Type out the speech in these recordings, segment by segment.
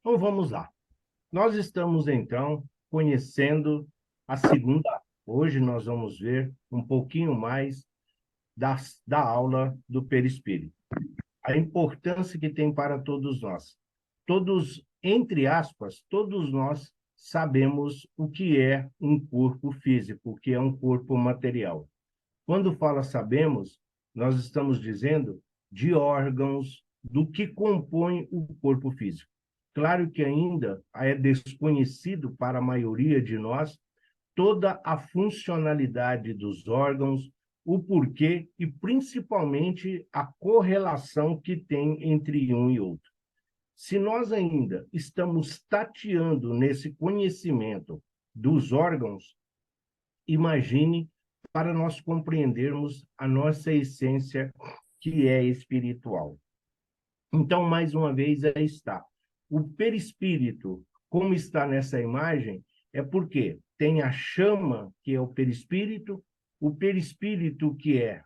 Então vamos lá. Nós estamos então conhecendo a segunda. Hoje nós vamos ver um pouquinho mais da aula do perispírito. A importância que tem para todos nós. Todos, entre aspas, todos nós sabemos o que é um corpo físico, o que é um corpo material. Quando fala sabemos, nós estamos dizendo de órgãos, do que compõe o corpo físico. Claro que ainda é desconhecido para a maioria de nós toda a funcionalidade dos órgãos, o porquê e principalmente a correlação que tem entre um e outro. Se nós ainda estamos tateando nesse conhecimento dos órgãos, imagine para nós compreendermos a nossa essência, que é espiritual. Então, mais uma vez, aí está. O perispírito, como está nessa imagem, é porque tem a chama, que é o perispírito, que é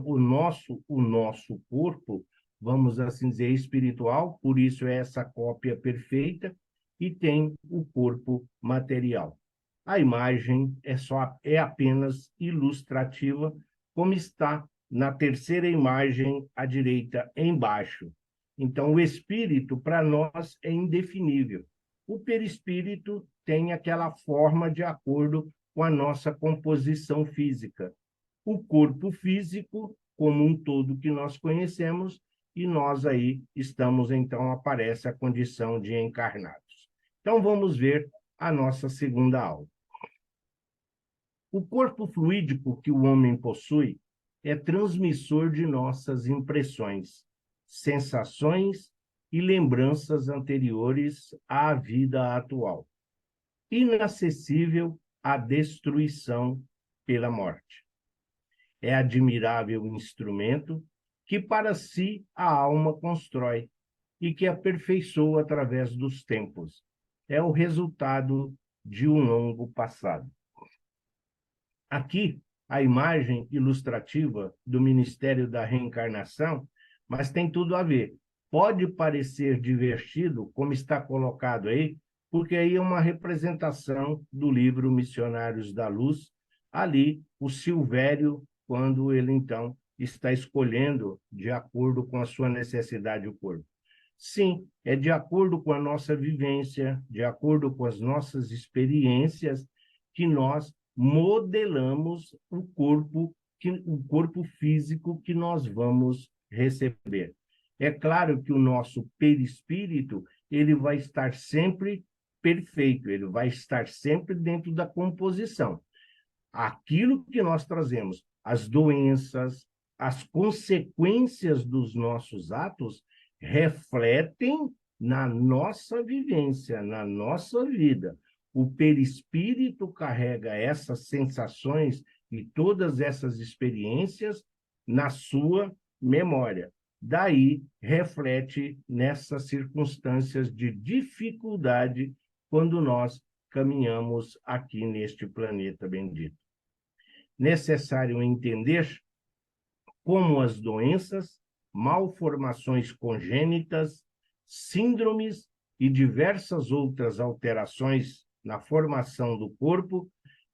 o nosso corpo, vamos assim dizer, espiritual, por isso é essa cópia perfeita, e tem o corpo material. A imagem é apenas ilustrativa, como está na terceira imagem à direita, embaixo. Então, o espírito, para nós, é indefinível. O perispírito tem aquela forma de acordo com a nossa composição física. O corpo físico, como um todo que nós conhecemos, e nós aí estamos, então, aparece a condição de encarnados. Então, vamos ver a nossa segunda aula. O corpo fluídico que o homem possui é transmissor de nossas impressões, sensações e lembranças anteriores à vida atual, inacessível à destruição pela morte. É admirável instrumento que para si a alma constrói e que aperfeiçoa através dos tempos. É o resultado de um longo passado. Aqui, a imagem ilustrativa do Ministério da Reencarnação, mas tem tudo a ver. Pode parecer divertido, como está colocado aí, porque aí é uma representação do livro Missionários da Luz, ali o Silvério, quando ele então está escolhendo de acordo com a sua necessidade o corpo. Sim, é de acordo com a nossa vivência, de acordo com as nossas experiências, que nós modelamos o corpo físico que nós vamos receber. É claro que o nosso perispírito, ele vai estar sempre perfeito, ele vai estar sempre dentro da composição. Aquilo que nós trazemos, as doenças, as consequências dos nossos atos, refletem na nossa vivência, na nossa vida. O perispírito carrega essas sensações e todas essas experiências na sua memória. Daí, reflete nessas circunstâncias de dificuldade quando nós caminhamos aqui neste planeta bendito. Necessário entender como as doenças, malformações congênitas, síndromes e diversas outras alterações na formação do corpo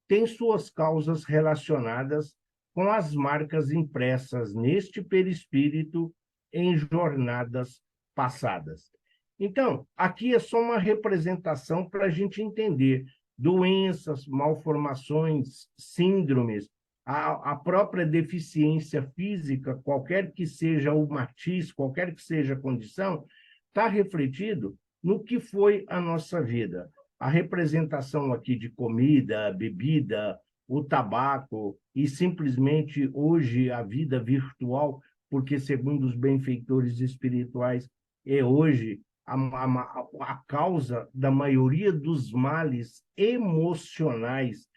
têm suas causas relacionadas com as marcas impressas neste perispírito em jornadas passadas. Então, aqui é só uma representação para a gente entender doenças, malformações, síndromes, a própria deficiência física, qualquer que seja o matiz, qualquer que seja a condição, está refletido no que foi a nossa vida. A representação aqui de comida, bebida, o tabaco e simplesmente hoje a vida virtual, porque segundo os benfeitores espirituais, é hoje a causa da maioria dos males emocionais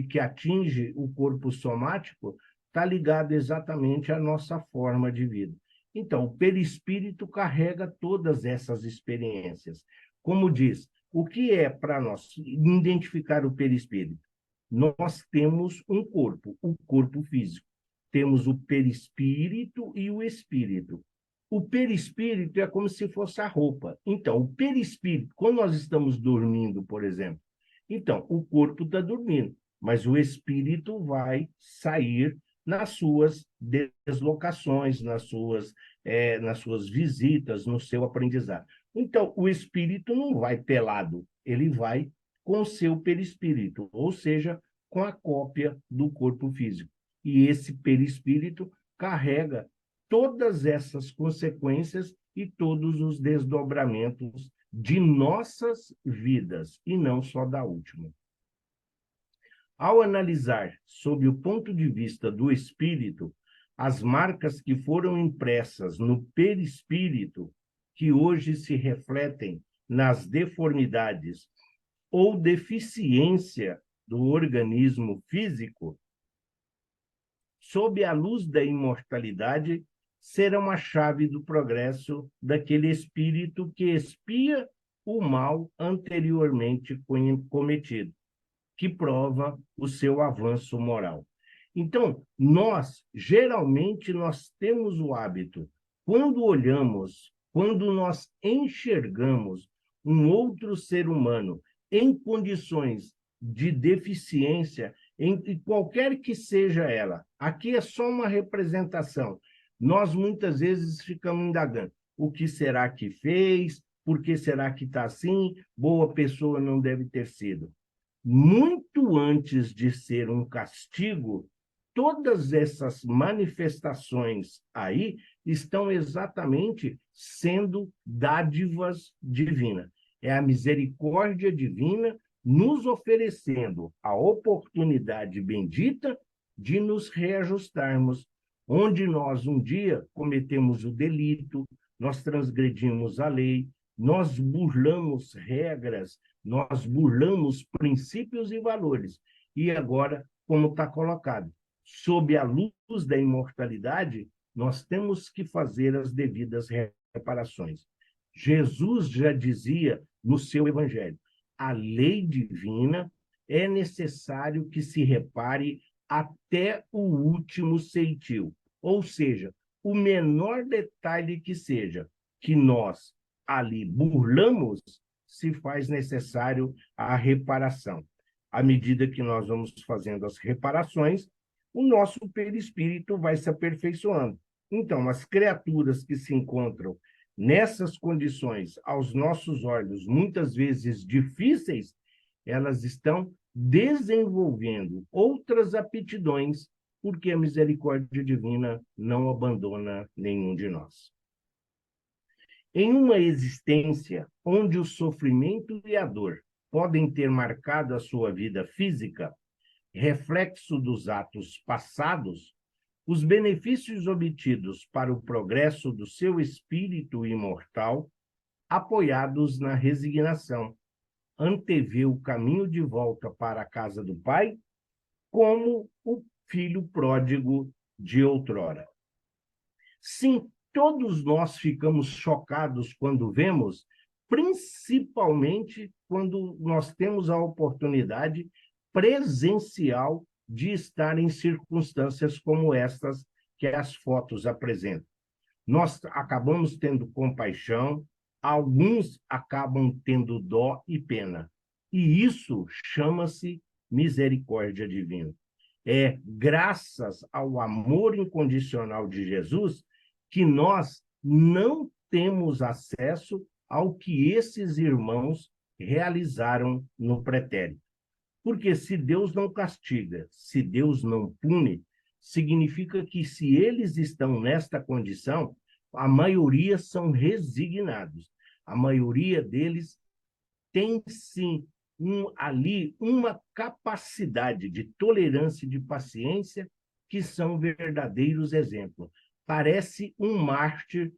que atinge o corpo somático, está ligado exatamente à nossa forma de vida. Então, o perispírito carrega todas essas experiências. Como diz, o que é para nós identificar o perispírito? Nós temos um corpo, o corpo físico. Temos o perispírito e o espírito. O perispírito é como se fosse a roupa. Então, o perispírito, quando nós estamos dormindo, por exemplo, então, o corpo está dormindo, mas o espírito vai sair nas suas deslocações, nas suas visitas, no seu aprendizado. Então, o espírito não vai pelado, ele vai com o seu perispírito, ou seja, com a cópia do corpo físico. E esse perispírito carrega todas essas consequências e todos os desdobramentos de nossas vidas, e não só da última. Ao analisar, sob o ponto de vista do espírito, as marcas que foram impressas no perispírito, que hoje se refletem nas deformidades ou deficiência do organismo físico, sob a luz da imortalidade, serão a chave do progresso daquele espírito que expia o mal anteriormente cometido, que prova o seu avanço moral. Então, geralmente, nós temos o hábito, quando nós enxergamos um outro ser humano em condições de deficiência, em qualquer que seja ela, aqui é só uma representação, nós muitas vezes ficamos indagando, o que será que fez? Por que será que está assim? Boa pessoa não deve ter sido. Muito antes de ser um castigo, todas essas manifestações aí estão exatamente sendo dádivas divinas. É a misericórdia divina nos oferecendo a oportunidade bendita de nos reajustarmos, onde nós um dia cometemos o delito, nós transgredimos a lei, nós burlamos regras, nós burlamos princípios e valores. E agora, como está colocado, sob a luz da imortalidade, nós temos que fazer as devidas reparações. Jesus já dizia no seu evangelho, a lei divina é necessário que se repare até o último ceitil, ou seja, o menor detalhe que seja, que nós ali burlamos, se faz necessário a reparação. À medida que nós vamos fazendo as reparações, o nosso perispírito vai se aperfeiçoando. Então, as criaturas que se encontram nessas condições, aos nossos olhos, muitas vezes difíceis, elas estão desenvolvendo outras aptidões, porque a misericórdia divina não abandona nenhum de nós. Em uma existência onde o sofrimento e a dor podem ter marcado a sua vida física, reflexo dos atos passados, os benefícios obtidos para o progresso do seu espírito imortal, apoiados na resignação, antevê o caminho de volta para a casa do Pai, como o filho pródigo de outrora. Sim, todos nós ficamos chocados quando vemos, principalmente quando nós temos a oportunidade presencial de estar em circunstâncias como estas que as fotos apresentam. Nós acabamos tendo compaixão, alguns acabam tendo dó e pena. E isso chama-se misericórdia divina. É graças ao amor incondicional de Jesus que nós não temos acesso ao que esses irmãos realizaram no pretérito. Porque se Deus não castiga, se Deus não pune, significa que se eles estão nesta condição, a maioria são resignados. A maioria deles tem, sim, ali uma capacidade de tolerância e de paciência que são verdadeiros exemplos. Parece um mártir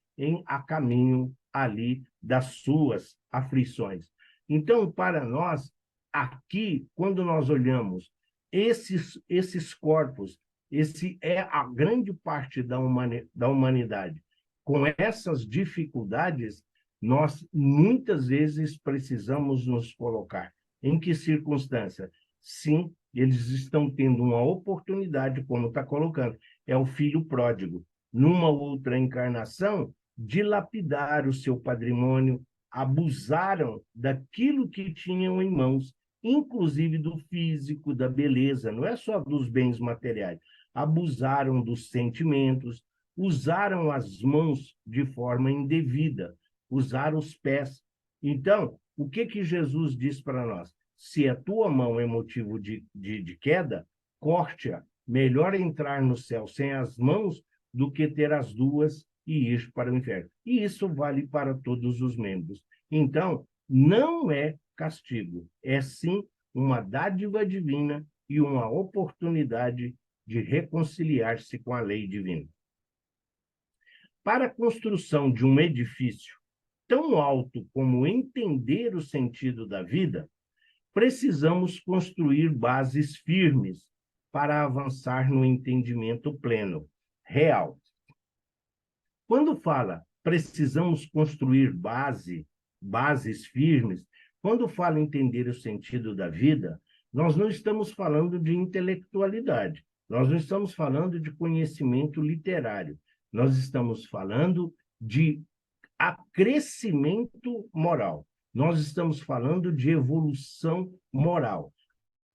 a caminho ali das suas aflições. Então, para nós, aqui, quando nós olhamos esses corpos, esse é a grande parte da humanidade, com essas dificuldades, nós muitas vezes precisamos nos colocar. Em que circunstância? Sim, eles estão tendo uma oportunidade, como está colocando, é o filho pródigo. Numa outra encarnação, dilapidaram o seu patrimônio, abusaram daquilo que tinham em mãos, inclusive do físico, da beleza, não é só dos bens materiais. Abusaram dos sentimentos, usaram as mãos de forma indevida, usaram os pés. Então, o que que Jesus diz para nós? Se a tua mão é motivo de queda, corte-a. Melhor entrar no céu sem as mãos do que ter as duas e ir para o inferno. E isso vale para todos os membros. Então, não é castigo, é sim uma dádiva divina e uma oportunidade de reconciliar-se com a lei divina. Para a construção de um edifício tão alto como entender o sentido da vida, precisamos construir bases firmes para avançar no entendimento pleno, real. Quando fala precisamos construir bases firmes, quando fala entender o sentido da vida, nós não estamos falando de intelectualidade, nós não estamos falando de conhecimento literário, nós estamos falando de acrescimento moral. Nós estamos falando de evolução moral.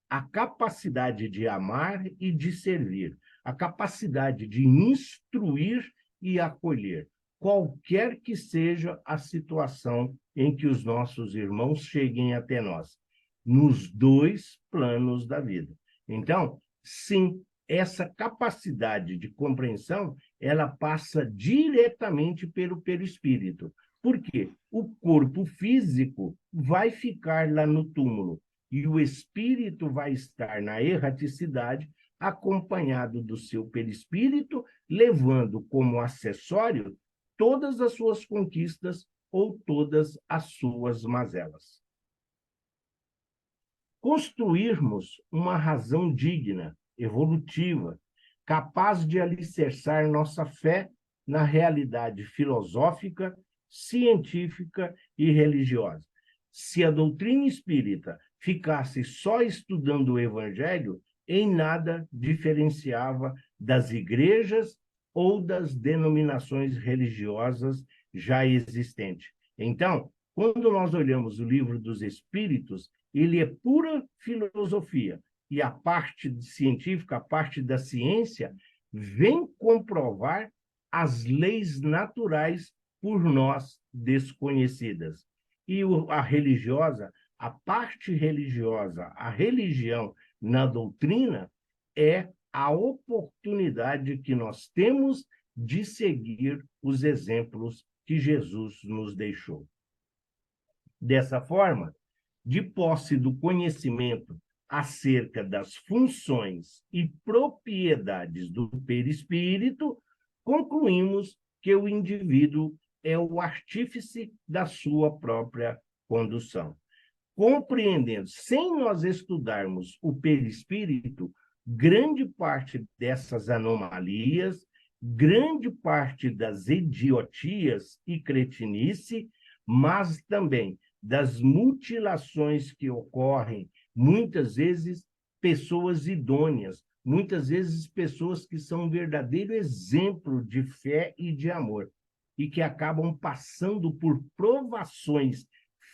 A capacidade de amar e de servir, a capacidade de instruir e acolher, qualquer que seja a situação em que os nossos irmãos cheguem até nós, nos dois planos da vida. Então, sim, essa capacidade de compreensão, ela passa diretamente pelo perispírito. Por quê? O corpo físico vai ficar lá no túmulo e o espírito vai estar na erraticidade, acompanhado do seu perispírito, levando como acessório todas as suas conquistas ou todas as suas mazelas. Construirmos uma razão digna, evolutiva, capaz de alicerçar nossa fé na realidade filosófica, científica e religiosa. Se a doutrina espírita ficasse só estudando o Evangelho, em nada diferenciava das igrejas ou das denominações religiosas já existentes. Então, quando nós olhamos o Livro dos Espíritos, ele é pura filosofia, e a parte científica, a parte da ciência, vem comprovar as leis naturais por nós desconhecidas. E a religiosa, a parte religiosa, a religião na doutrina, é a oportunidade que nós temos de seguir os exemplos que Jesus nos deixou. Dessa forma, de posse do conhecimento acerca das funções e propriedades do perispírito, concluímos que o indivíduo é o artífice da sua própria condução. Compreendendo, sem nós estudarmos o perispírito, grande parte dessas anomalias, grande parte das idiotias e cretinice, mas também das mutilações que ocorrem, muitas vezes pessoas idôneas, muitas vezes pessoas que são um verdadeiro exemplo de fé e de amor, e que acabam passando por provações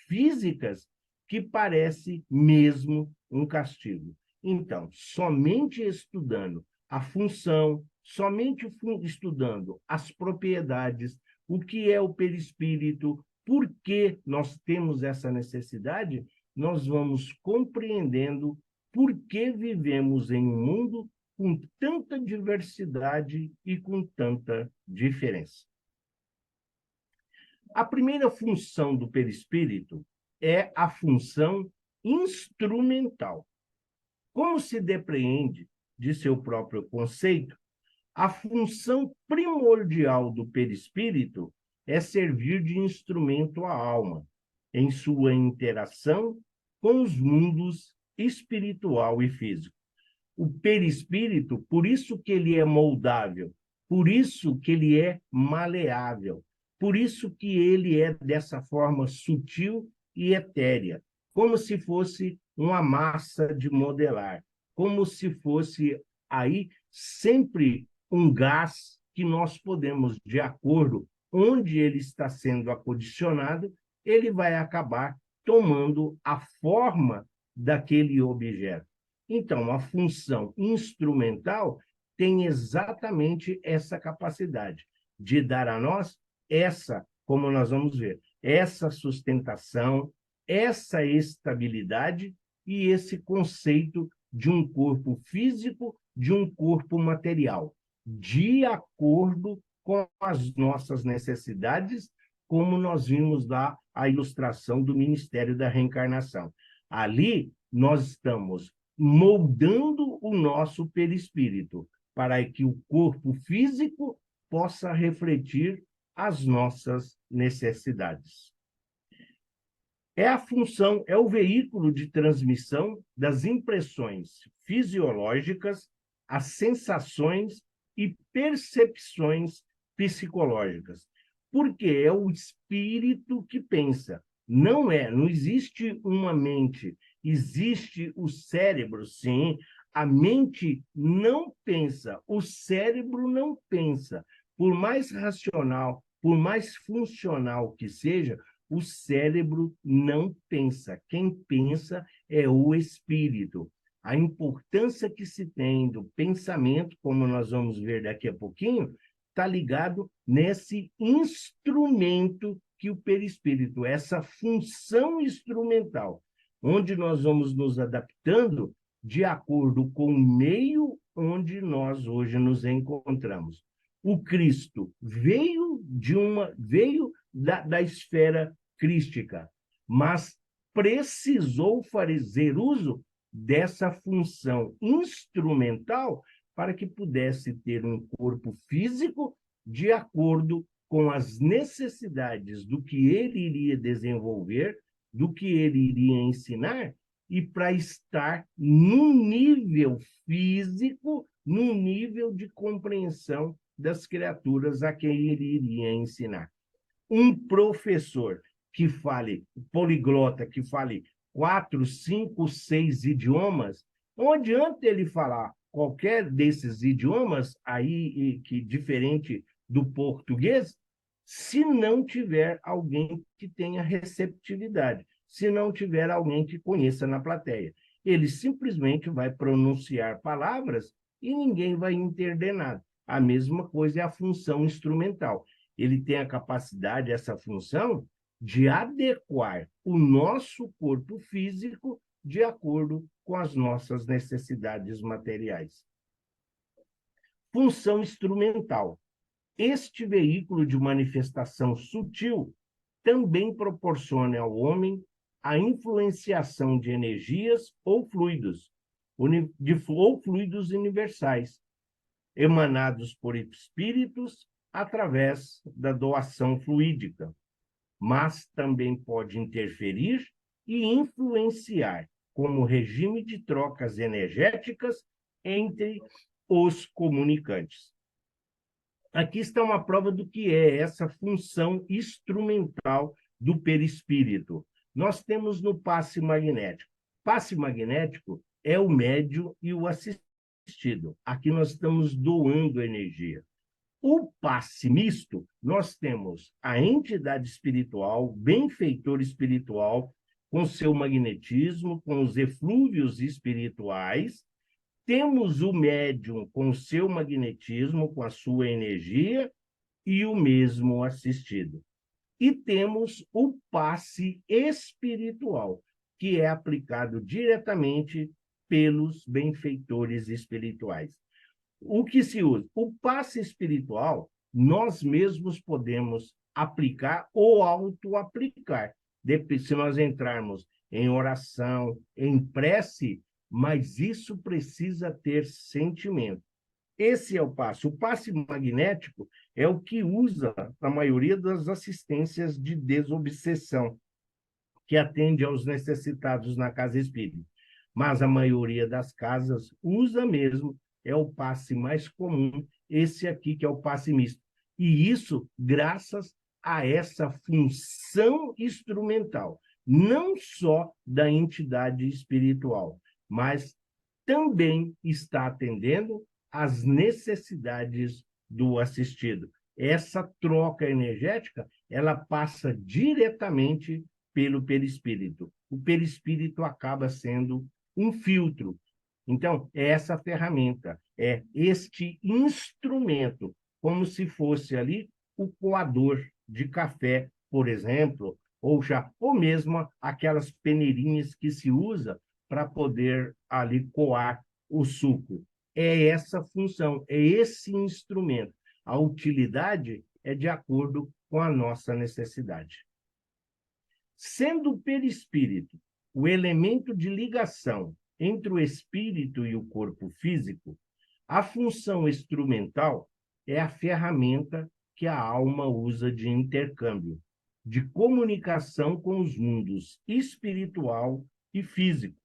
físicas que parece mesmo um castigo. Então, somente estudando a função, somente estudando as propriedades, o que é o perispírito, por que nós temos essa necessidade, nós vamos compreendendo por que vivemos em um mundo com tanta diversidade e com tanta diferença. A primeira função do perispírito é a função instrumental. Como se depreende de seu próprio conceito, a função primordial do perispírito é servir de instrumento à alma, em sua interação com os mundos espiritual e físico. O perispírito, por isso que ele é moldável, por isso que ele é maleável, por isso que ele é dessa forma sutil e etérea, como se fosse uma massa de modelar, como se fosse aí sempre um gás que nós podemos, de acordo onde ele está sendo acondicionado, ele vai acabar tomando a forma daquele objeto. Então, a função instrumental tem exatamente essa capacidade de dar a nós essa, como nós vamos ver, essa sustentação, essa estabilidade e esse conceito de um corpo físico, de um corpo material, de acordo com as nossas necessidades, como nós vimos lá a ilustração do Ministério da Reencarnação. Ali, nós estamos moldando o nosso perispírito para que o corpo físico possa refletir as nossas necessidades. É a função, é o veículo de transmissão das impressões fisiológicas, as sensações e percepções psicológicas. Porque é o espírito que pensa. Não existe uma mente, existe o cérebro, sim. A mente não pensa, o cérebro não pensa. Por mais racional, por mais funcional que seja, o cérebro não pensa. Quem pensa é o espírito. A importância que se tem do pensamento, como nós vamos ver daqui a pouquinho, está ligado nesse instrumento que o perispírito, essa função instrumental, onde nós vamos nos adaptando de acordo com o meio onde nós hoje nos encontramos. O Cristo veio da esfera crística, mas precisou fazer uso dessa função instrumental para que pudesse ter um corpo físico de acordo com as necessidades do que ele iria desenvolver, do que ele iria ensinar, e para estar num nível físico, num nível de compreensão das criaturas a quem ele iria ensinar. Um professor que fale, poliglota, que fale 4, 5, 6 idiomas, não adianta ele falar qualquer desses idiomas, aí que diferente do português, se não tiver alguém que tenha receptividade, se não tiver alguém que conheça na plateia. Ele simplesmente vai pronunciar palavras e ninguém vai entender nada. A mesma coisa é a função instrumental. Ele tem a capacidade, essa função, de adequar o nosso corpo físico de acordo com as nossas necessidades materiais. Função instrumental. Este veículo de manifestação sutil também proporciona ao homem a influenciação de energias ou fluidos universais, emanados por espíritos através da doação fluídica, mas também pode interferir e influenciar como regime de trocas energéticas entre os comunicantes. Aqui está uma prova do que é essa função instrumental do perispírito. Nós temos no passe magnético. Passe magnético é o médium e o assistido. Aqui nós estamos doando energia. O passe misto, nós temos a entidade espiritual, benfeitor espiritual, com seu magnetismo, com os eflúvios espirituais. Temos o médium com seu magnetismo, com a sua energia, e o mesmo assistido. E temos o passe espiritual, que é aplicado diretamente pelos benfeitores espirituais. O que se usa? O passe espiritual, nós mesmos podemos aplicar ou auto-aplicar. Se nós entrarmos em oração, em prece, mas isso precisa ter sentimento. Esse é o passe. O passe magnético é o que usa a maioria das assistências de desobsessão, que atende aos necessitados na casa espírita. Mas a maioria das casas usa mesmo, é o passe mais comum, esse aqui que é o passe misto. E isso graças a essa função instrumental, não só da entidade espiritual, mas também está atendendo às necessidades do assistido. essa troca energética, ela passa diretamente pelo perispírito. O perispírito acaba sendo um filtro. Então, é essa ferramenta, é este instrumento, como se fosse ali o coador de café, por exemplo, ou mesmo aquelas peneirinhas que se usa para poder ali coar o suco. É essa função, é esse instrumento. A utilidade é de acordo com a nossa necessidade. Sendo o perispírito o elemento de ligação entre o espírito e o corpo físico, a função instrumental é a ferramenta que a alma usa de intercâmbio, de comunicação com os mundos espiritual e físico,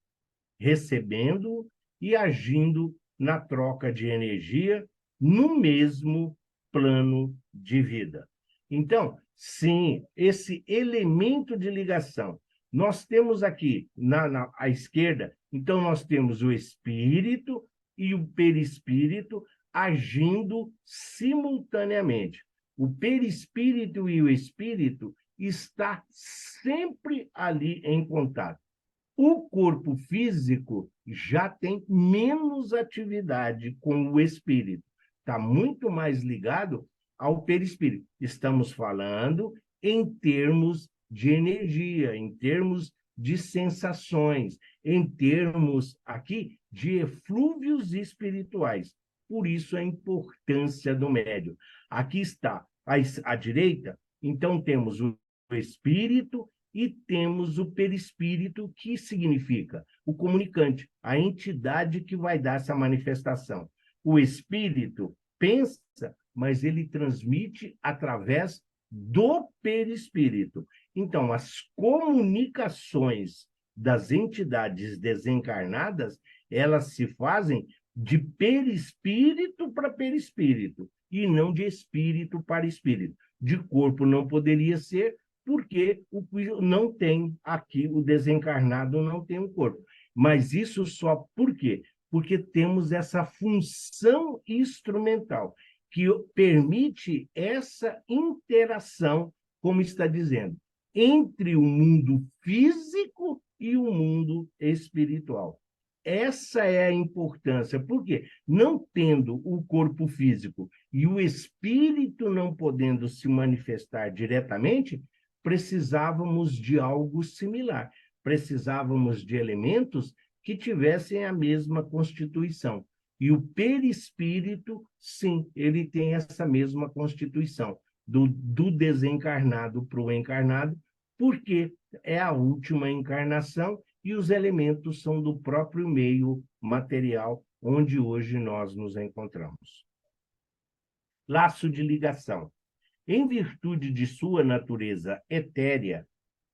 recebendo e agindo na troca de energia no mesmo plano de vida. Então, sim, esse elemento de ligação. Nós temos aqui, à esquerda, então nós temos o espírito e o perispírito agindo simultaneamente. O perispírito e o espírito está sempre ali em contato. O corpo físico já tem menos atividade com o espírito, está muito mais ligado ao perispírito. Estamos falando em termos de energia, em termos de sensações, em termos aqui de eflúvios espirituais. Por isso a importância do médium. Aqui está, à direita, então temos o espírito e temos o perispírito, que significa o comunicante, a entidade que vai dar essa manifestação. O espírito pensa, mas ele transmite através do perispírito. Então, as comunicações das entidades desencarnadas, elas se fazem de perispírito para perispírito, e não de espírito para espírito. De corpo não poderia ser, porque não tem aqui, o desencarnado não tem um corpo. Mas isso só por quê? Porque temos essa função instrumental, que permite essa interação, como está dizendo, entre o mundo físico e o mundo espiritual. Essa é a importância, porque não tendo o corpo físico e o espírito não podendo se manifestar diretamente, precisávamos de algo similar, precisávamos de elementos que tivessem a mesma constituição. E o perispírito, sim, ele tem essa mesma constituição, do desencarnado para o encarnado, porque é a última encarnação e os elementos são do próprio meio material onde hoje nós nos encontramos. Laço de ligação. Em virtude de sua natureza etérea,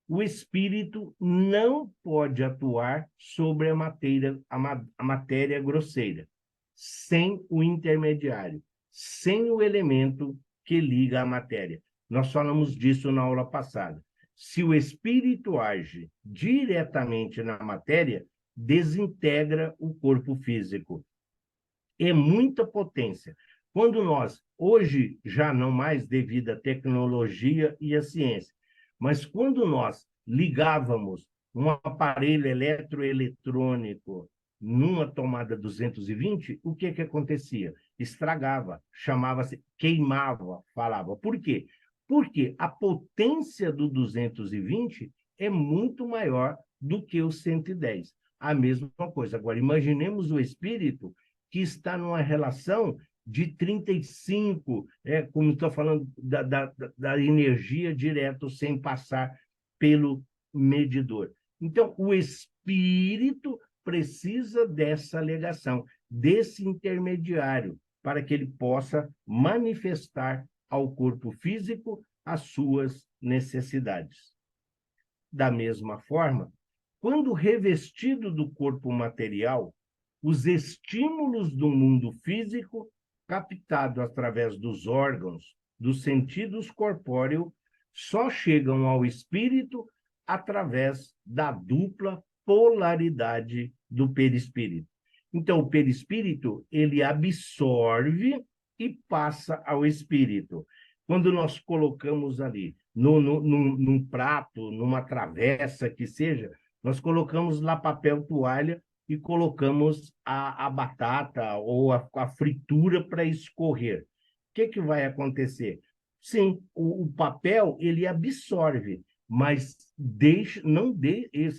o espírito não pode atuar sobre a matéria grosseira, sem o intermediário, sem o elemento que liga a matéria. Nós falamos disso na aula passada. Se o espírito age diretamente na matéria, desintegra o corpo físico. É muita potência. Quando nós, hoje já não mais devido à tecnologia e à ciência, mas quando nós ligávamos um aparelho eletroeletrônico numa tomada 220, o que acontecia? Estragava, chamava-se, queimava, falava. Por quê? Porque a potência do 220 é muito maior do que o 110. A mesma coisa. Agora, imaginemos o espírito que está numa relação de 35, como estou falando da energia direto, sem passar pelo medidor. Então, o espírito precisa dessa ligação, desse intermediário, para que ele possa manifestar ao corpo físico as suas necessidades. Da mesma forma, quando revestido do corpo material, os estímulos do mundo físico, captados através dos órgãos, dos sentidos corpóreos, só chegam ao espírito através da dupla polaridade do perispírito. Então, o perispírito, ele absorve e passa ao espírito. quando nós colocamos ali, num prato, numa travessa que seja, nós colocamos lá papel toalha e colocamos a batata ou a fritura para escorrer. O que vai acontecer? Sim, o papel ele absorve, mas não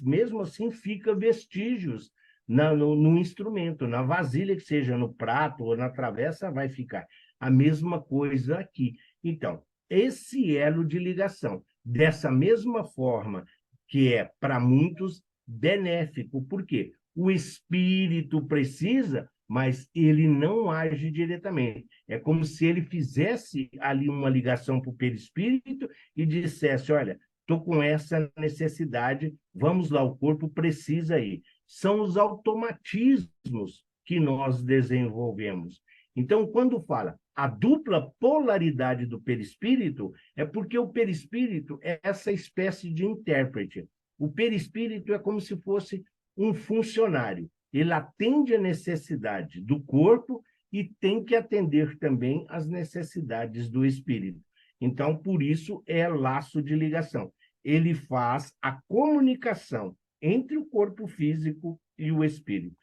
mesmo assim fica vestígios no instrumento, na vasilha, que seja no prato ou na travessa, vai ficar. A mesma coisa aqui. Então, esse elo de ligação, dessa mesma forma que é para muitos benéfico. Por quê? O espírito precisa, mas ele não age diretamente. É como se ele fizesse ali uma ligação para o perispírito e dissesse: olha, estou com essa necessidade, vamos lá, o corpo precisa ir. São os automatismos que nós desenvolvemos. Então, quando fala a dupla polaridade do perispírito, é porque o perispírito é essa espécie de intérprete. O perispírito é como se fosse um funcionário. Ele atende a necessidade do corpo e tem que atender também às necessidades do espírito. Então, por isso, é laço de ligação. Ele faz a comunicação entre o corpo físico e o espírito.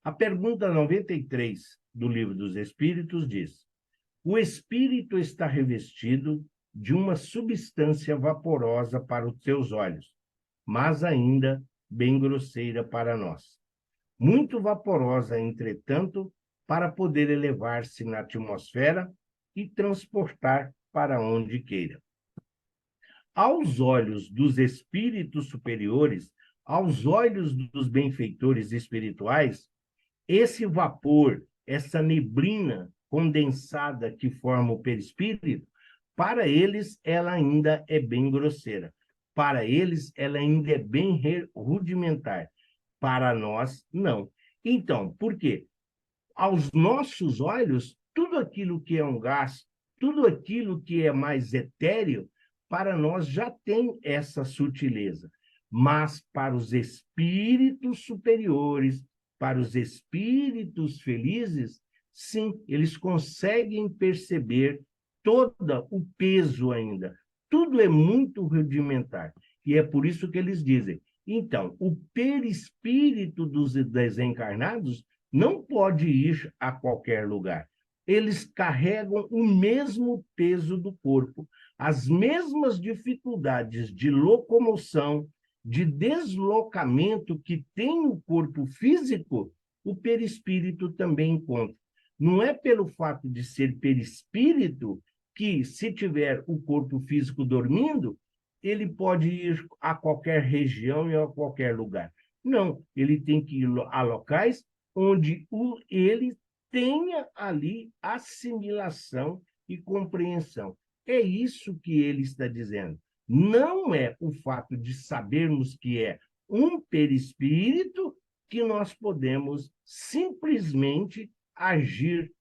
A pergunta 93 do Livro dos Espíritos diz: o espírito está revestido de uma substância vaporosa para os teus olhos, mas ainda bem grosseira para nós. Muito vaporosa, entretanto, para poder elevar-se na atmosfera e transportar para onde queira. Aos olhos dos espíritos superiores, aos olhos dos benfeitores espirituais, esse vapor, essa neblina condensada que forma o perispírito, para eles ela ainda é bem grosseira. Para eles ela ainda é bem rudimentar. Para nós, não. Então, por quê? Aos nossos olhos, tudo aquilo que é um gás, tudo aquilo que é mais etéreo, para nós já tem essa sutileza. Mas para os espíritos superiores, para os espíritos felizes, sim, eles conseguem perceber todo o peso ainda. Tudo é muito rudimentar. E é por isso que eles dizem: então, o perispírito dos desencarnados não pode ir a qualquer lugar. Eles carregam o mesmo peso do corpo, as mesmas dificuldades de locomoção, de deslocamento que tem o corpo físico, o perispírito também encontra. Não é pelo fato de ser perispírito que, se tiver o corpo físico dormindo, ele pode ir a qualquer região e a qualquer lugar. Não, ele tem que ir a locais onde ele tenha ali assimilação e compreensão. É isso que ele está dizendo. Não é o fato de sabermos que é um perispírito que nós podemos simplesmente agir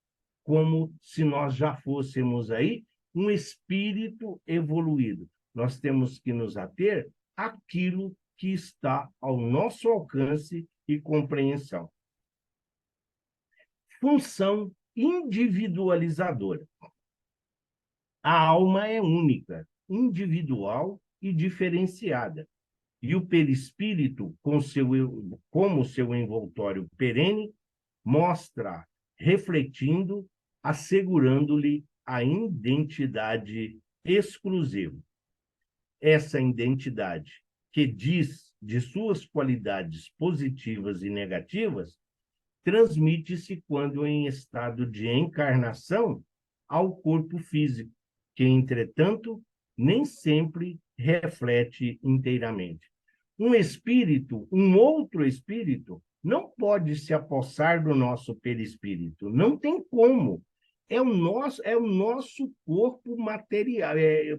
como se nós já fôssemos aí um espírito evoluído. Nós temos que nos ater àquilo que está ao nosso alcance e compreensão. Função individualizadora. A alma é única, individual e diferenciada. E o perispírito, como seu envoltório perene, mostra, refletindo, assegurando-lhe a identidade exclusiva. Essa identidade, que diz de suas qualidades positivas e negativas, transmite-se quando em estado de encarnação ao corpo físico, que, entretanto, nem sempre reflete inteiramente. Um outro espírito, não pode se apossar do nosso perispírito. Não tem como. É o nosso corpo material,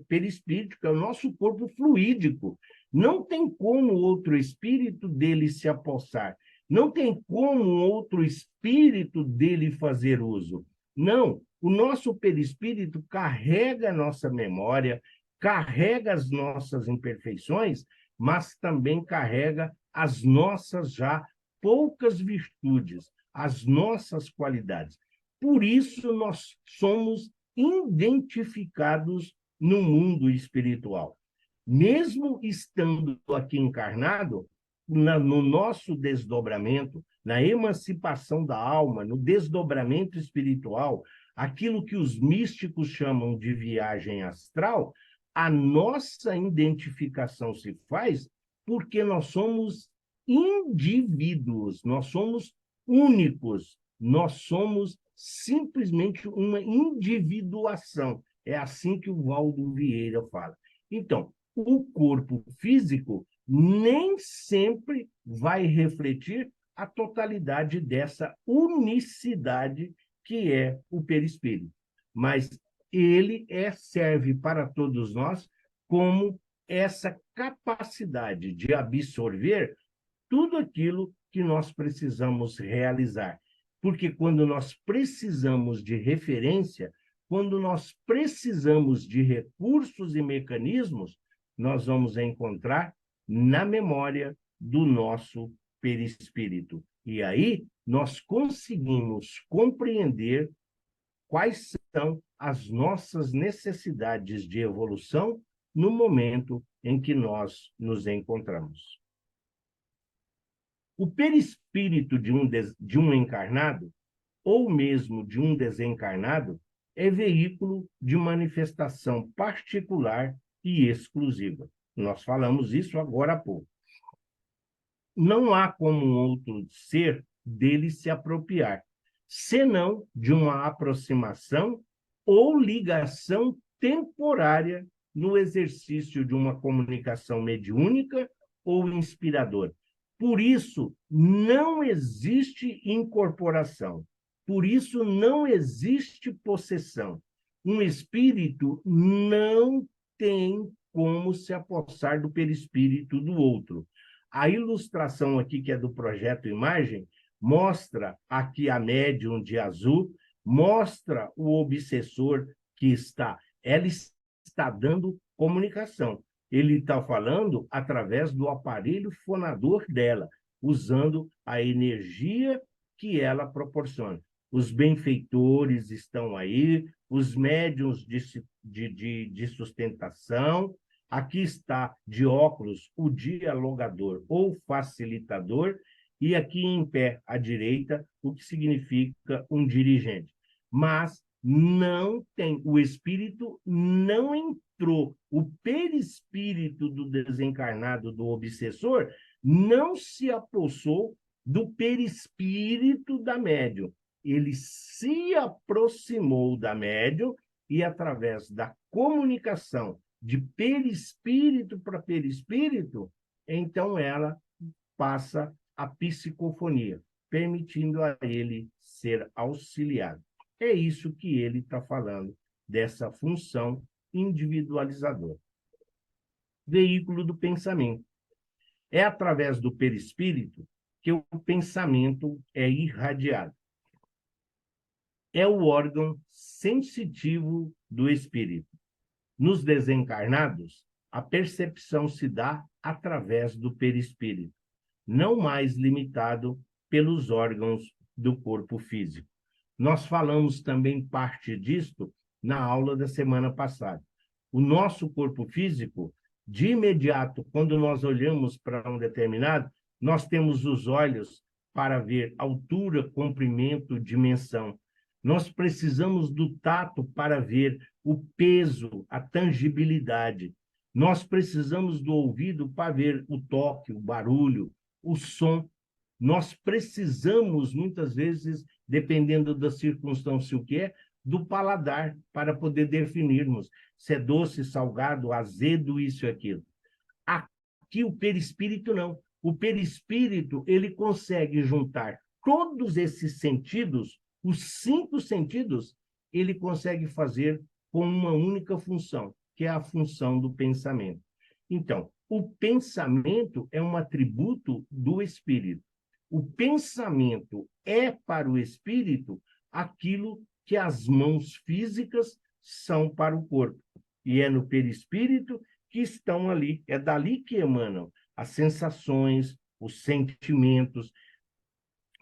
perispíritico, é o nosso corpo fluídico. Não tem como outro espírito dele se apossar. Não tem como outro espírito dele fazer uso. Não, o nosso perispírito carrega a nossa memória, carrega as nossas imperfeições, mas também carrega as nossas já poucas virtudes, as nossas qualidades. Por isso nós somos identificados no mundo espiritual. Mesmo estando aqui encarnado, no nosso desdobramento, na emancipação da alma, no desdobramento espiritual, aquilo que os místicos chamam de viagem astral, a nossa identificação se faz porque nós somos indivíduos, nós somos únicos, nós somos simplesmente uma individuação. É assim que o Valdo Vieira fala. Então, o corpo físico nem sempre vai refletir a totalidade dessa unicidade que é o perispírito. Mas ele serve para todos nós como essa capacidade de absorver tudo aquilo que nós precisamos realizar. Porque quando nós precisamos de referência, quando nós precisamos de recursos e mecanismos, nós vamos encontrar na memória do nosso perispírito. E aí nós conseguimos compreender quais são as nossas necessidades de evolução no momento em que nós nos encontramos. O perispírito de um encarnado, ou mesmo de um desencarnado, é veículo de manifestação particular e exclusiva. Nós falamos isso agora há pouco. Não há como um outro ser dele se apropriar, senão de uma aproximação ou ligação temporária no exercício de uma comunicação mediúnica ou inspiradora. Por isso, não existe incorporação. Por isso, não existe possessão. Um espírito não tem como se apossar do perispírito do outro. A ilustração aqui, que é do projeto Imagem, mostra aqui a médium de azul, mostra o obsessor que está. Ela está dando comunicação. Ele está falando através do aparelho fonador dela, usando a energia que ela proporciona. Os benfeitores estão aí, os médiuns de sustentação. Aqui está, de óculos, o dialogador ou facilitador, e aqui em pé à direita, o que significa um dirigente. Mas não tem, o espírito não entrou, o perispírito do desencarnado, do obsessor, não se apossou do perispírito da médium. Ele se aproximou da médium e, através da comunicação de perispírito para perispírito, então ela passa a psicofonia, permitindo a ele ser auxiliado. É isso que ele está falando, dessa função individualizadora. Veículo do pensamento. É através do perispírito que o pensamento é irradiado. É o órgão sensitivo do espírito. Nos desencarnados, a percepção se dá através do perispírito, não mais limitado pelos órgãos do corpo físico. Nós falamos também parte disto na aula da semana passada. O nosso corpo físico, de imediato, quando nós olhamos para um determinado, nós temos os olhos para ver altura, comprimento, dimensão. Nós precisamos do tato para ver o peso, a tangibilidade. Nós precisamos do ouvido para ver o toque, o barulho, o som. Nós precisamos, muitas vezes, dependendo da circunstância o que é, do paladar, para poder definirmos se é doce, salgado, azedo, isso e aquilo. Aqui o perispírito não. O perispírito, ele consegue juntar todos esses sentidos, os 5 sentidos, ele consegue fazer com uma única função, que é a função do pensamento. Então, o pensamento é um atributo do espírito. O pensamento é para o espírito aquilo que as mãos físicas são para o corpo. E é no perispírito que estão ali, é dali que emanam as sensações, os sentimentos,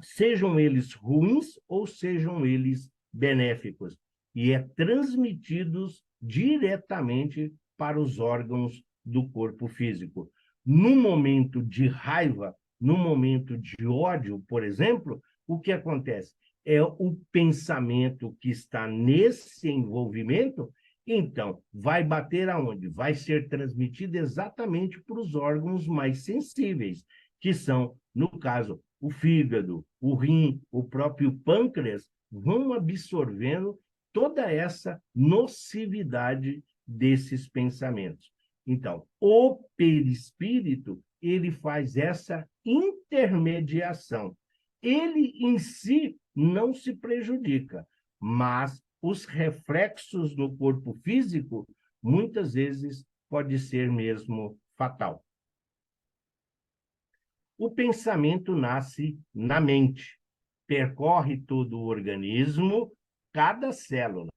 sejam eles ruins ou sejam eles benéficos. e é transmitidos diretamente para os órgãos do corpo físico. No momento de raiva, no momento de ódio, por exemplo, o que acontece? É o pensamento que está nesse envolvimento, então vai bater aonde? Vai ser transmitido exatamente para os órgãos mais sensíveis, que são, no caso, o fígado, o rim, o próprio pâncreas, vão absorvendo toda essa nocividade desses pensamentos. Então, o perispírito, ele faz essa intermediação. Ele em si não se prejudica, mas os reflexos no corpo físico, muitas vezes, pode ser mesmo fatal. O pensamento nasce na mente, percorre todo o organismo, cada célula,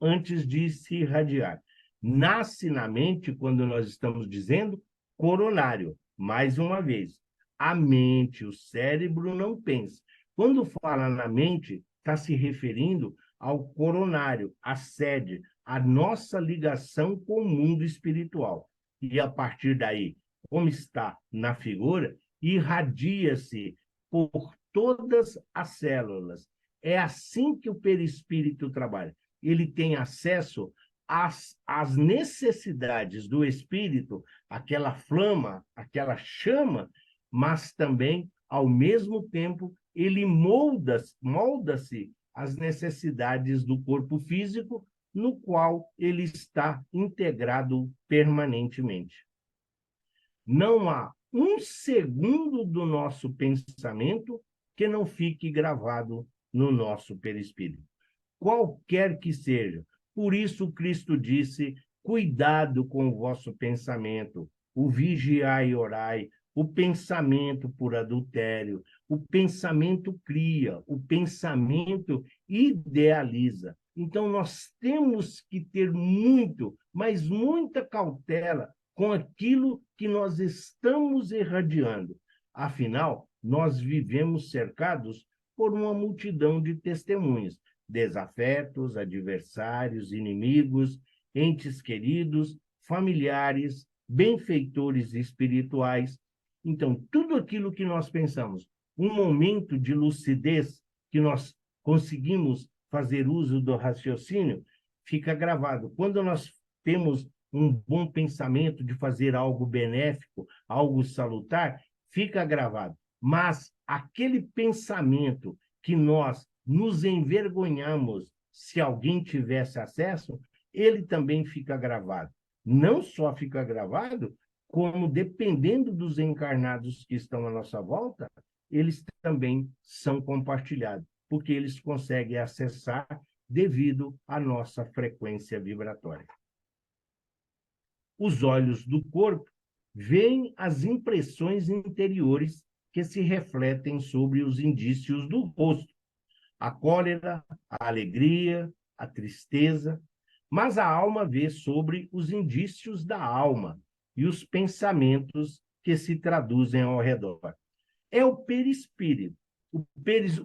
antes de se irradiar. Nasce na mente, quando nós estamos dizendo coronário. Mais uma vez, a mente, o cérebro não pensa. Quando fala na mente, está se referindo ao coronário, a sede, a nossa ligação com o mundo espiritual. E a partir daí, como está na figura, irradia-se por todas as células. É assim que o perispírito trabalha. Ele tem acesso às necessidades do espírito, aquela flama, aquela chama, mas também, ao mesmo tempo, ele molda-se às necessidades do corpo físico, no qual ele está integrado permanentemente. Não há um segundo do nosso pensamento que não fique gravado no nosso perispírito, qualquer que seja. Por isso Cristo disse, cuidado com o vosso pensamento, o vigiai e orai, o pensamento por adultério, o pensamento cria, o pensamento idealiza. Então, nós temos que ter muito, mas muita cautela com aquilo que nós estamos irradiando. Afinal, nós vivemos cercados por uma multidão de testemunhas, desafetos, adversários, inimigos, entes queridos, familiares, benfeitores espirituais. Então, tudo aquilo que nós pensamos, um momento de lucidez que nós conseguimos fazer uso do raciocínio, fica gravado. Quando nós temos um bom pensamento de fazer algo benéfico, algo salutar, fica gravado. Mas aquele pensamento que nós nos envergonhamos se alguém tivesse acesso, ele também fica gravado. Não só fica gravado, como dependendo dos encarnados que estão à nossa volta, eles também são compartilhados, porque eles conseguem acessar devido à nossa frequência vibratória. Os olhos do corpo veem as impressões interiores que se refletem sobre os indícios do rosto, a cólera, a alegria, a tristeza, mas a alma vê sobre os indícios da alma e os pensamentos que se traduzem ao redor. É o perispírito.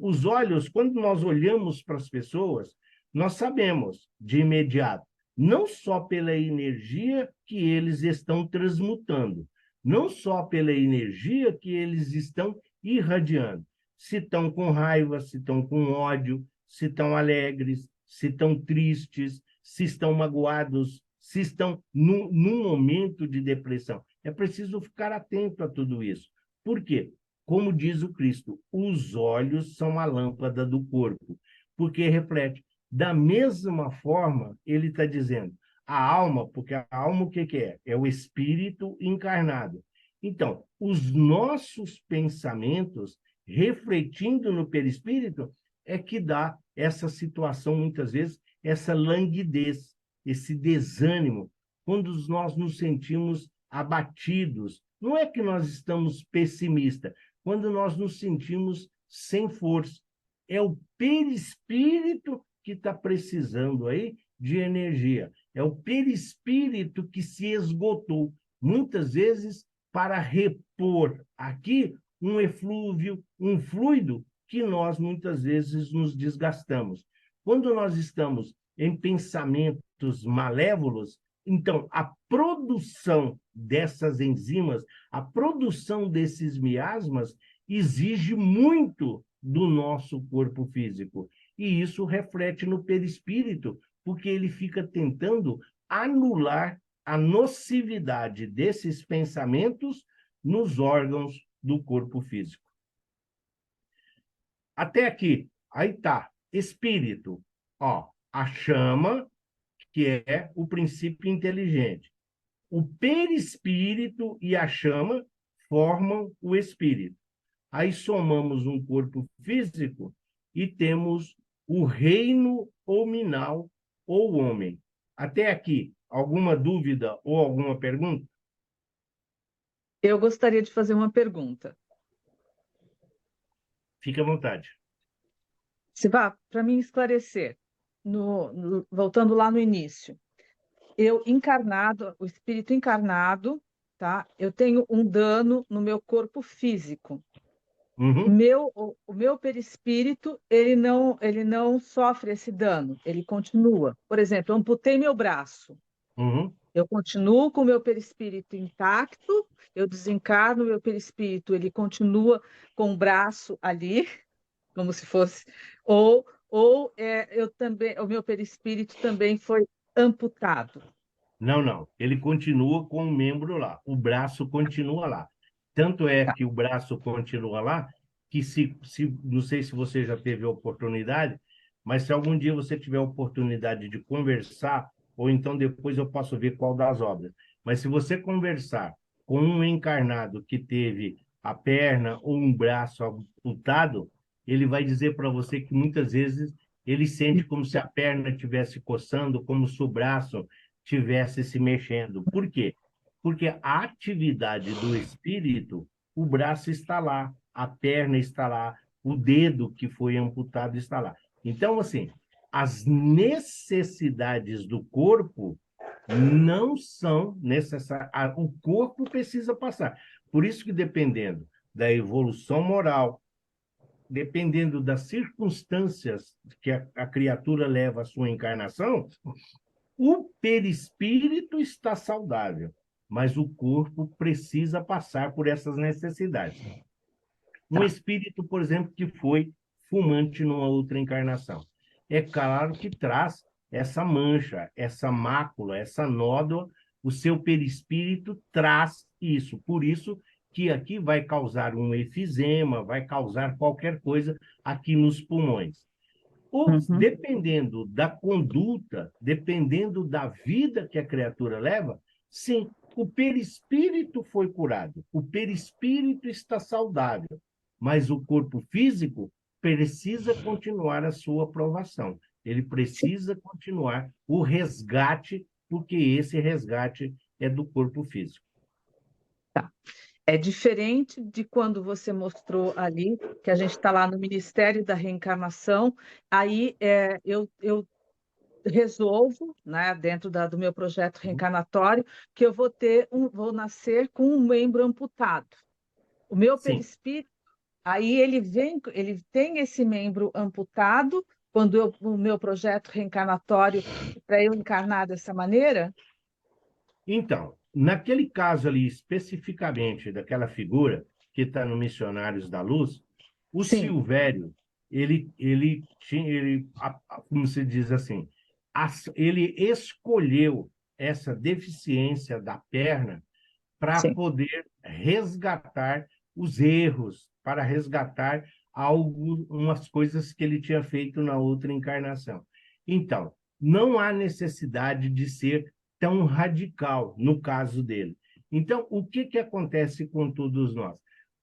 Os olhos, quando nós olhamos para as pessoas, nós sabemos de imediato, não só pela energia que eles estão transmutando, não só pela energia que eles estão irradiando, se estão com raiva, se estão com ódio, se estão alegres, se estão tristes, se estão magoados, se estão num momento de depressão. É preciso ficar atento a tudo isso. Por quê? Como diz o Cristo, os olhos são a lâmpada do corpo, porque reflete. Da mesma forma, ele está dizendo, a alma, porque a alma o que é? É o espírito encarnado. Então, os nossos pensamentos, refletindo no perispírito, é que dá essa situação, muitas vezes, essa languidez, esse desânimo, quando nós nos sentimos abatidos. Não é que nós estamos pessimistas, quando nós nos sentimos sem força. É o perispírito que está precisando aí de energia. É o perispírito que se esgotou, muitas vezes, para repor aqui um eflúvio, um fluido que nós, muitas vezes, nos desgastamos. Quando nós estamos em pensamentos malévolos, então a produção dessas enzimas, a produção desses miasmas, exige muito do nosso corpo físico. E isso reflete no perispírito, porque ele fica tentando anular a nocividade desses pensamentos nos órgãos do corpo físico. Até aqui, aí tá, espírito, ó, a chama, que é o princípio inteligente. O perispírito e a chama formam o espírito. Aí somamos um corpo físico e temos o reino hominal ou homem. Até aqui, alguma dúvida ou alguma pergunta? Eu gostaria de fazer uma pergunta. Fique à vontade. Sivá, para mim esclarecer, voltando lá no início, eu encarnado, o espírito encarnado, tá? Eu tenho um dano no meu corpo físico. Uhum, O meu perispírito, ele não sofre esse dano, ele continua. Por exemplo, eu amputei meu braço. uhum. Eu continuo com o meu perispírito intacto, eu desencarno o meu perispírito, ele continua com o braço ali, como se fosse, eu também, o meu perispírito também foi amputado. Não, não. Ele continua com o membro lá. O braço continua lá. Tanto é Tá. que o braço continua lá, que não sei se você já teve a oportunidade, mas se algum dia você tiver a oportunidade de conversar, ou então depois eu posso ver qual das obras. Mas se você conversar com um encarnado que teve a perna ou um braço amputado, ele vai dizer para você que muitas vezes ele sente como se a perna estivesse coçando, como se o braço tivesse se mexendo. Por quê? Porque a atividade do espírito, o braço está lá, a perna está lá, o dedo que foi amputado está lá. Então, assim, as necessidades do corpo não são necessárias. O corpo precisa passar. Por isso que, dependendo da evolução moral, dependendo das circunstâncias que a criatura leva à sua encarnação, o perispírito está saudável, mas o corpo precisa passar por essas necessidades. Um Tá. espírito, por exemplo, que foi fumante numa outra encarnação. É claro que traz essa mancha, essa mácula, essa nódoa, o seu perispírito traz isso. Por isso que aqui vai causar um efizema, vai causar qualquer coisa aqui nos pulmões. Ou, Uhum. dependendo da conduta, dependendo da vida que a criatura leva, sim, o perispírito foi curado, o perispírito está saudável, mas o corpo físico precisa continuar a sua provação. Ele precisa continuar o resgate, porque esse resgate é do corpo físico. É diferente de quando você mostrou ali, que a gente está lá no Ministério da Reencarnação, aí eu resolvo, né, dentro do meu projeto reencarnatório, que eu vou nascer com um membro amputado. O meu Sim. perispírito, aí ele tem esse membro amputado, o meu projeto reencarnatório, para eu encarnar dessa maneira? Então, naquele caso ali, especificamente daquela figura que está no Missionários da Luz, o Sim, Silvério, ele tinha, como se diz assim, ele escolheu essa deficiência da perna para sim. poder resgatar os erros, para resgatar algumas coisas que ele tinha feito na outra encarnação. Então, não há necessidade de ser tão radical no caso dele. Então, o que, que acontece com todos nós?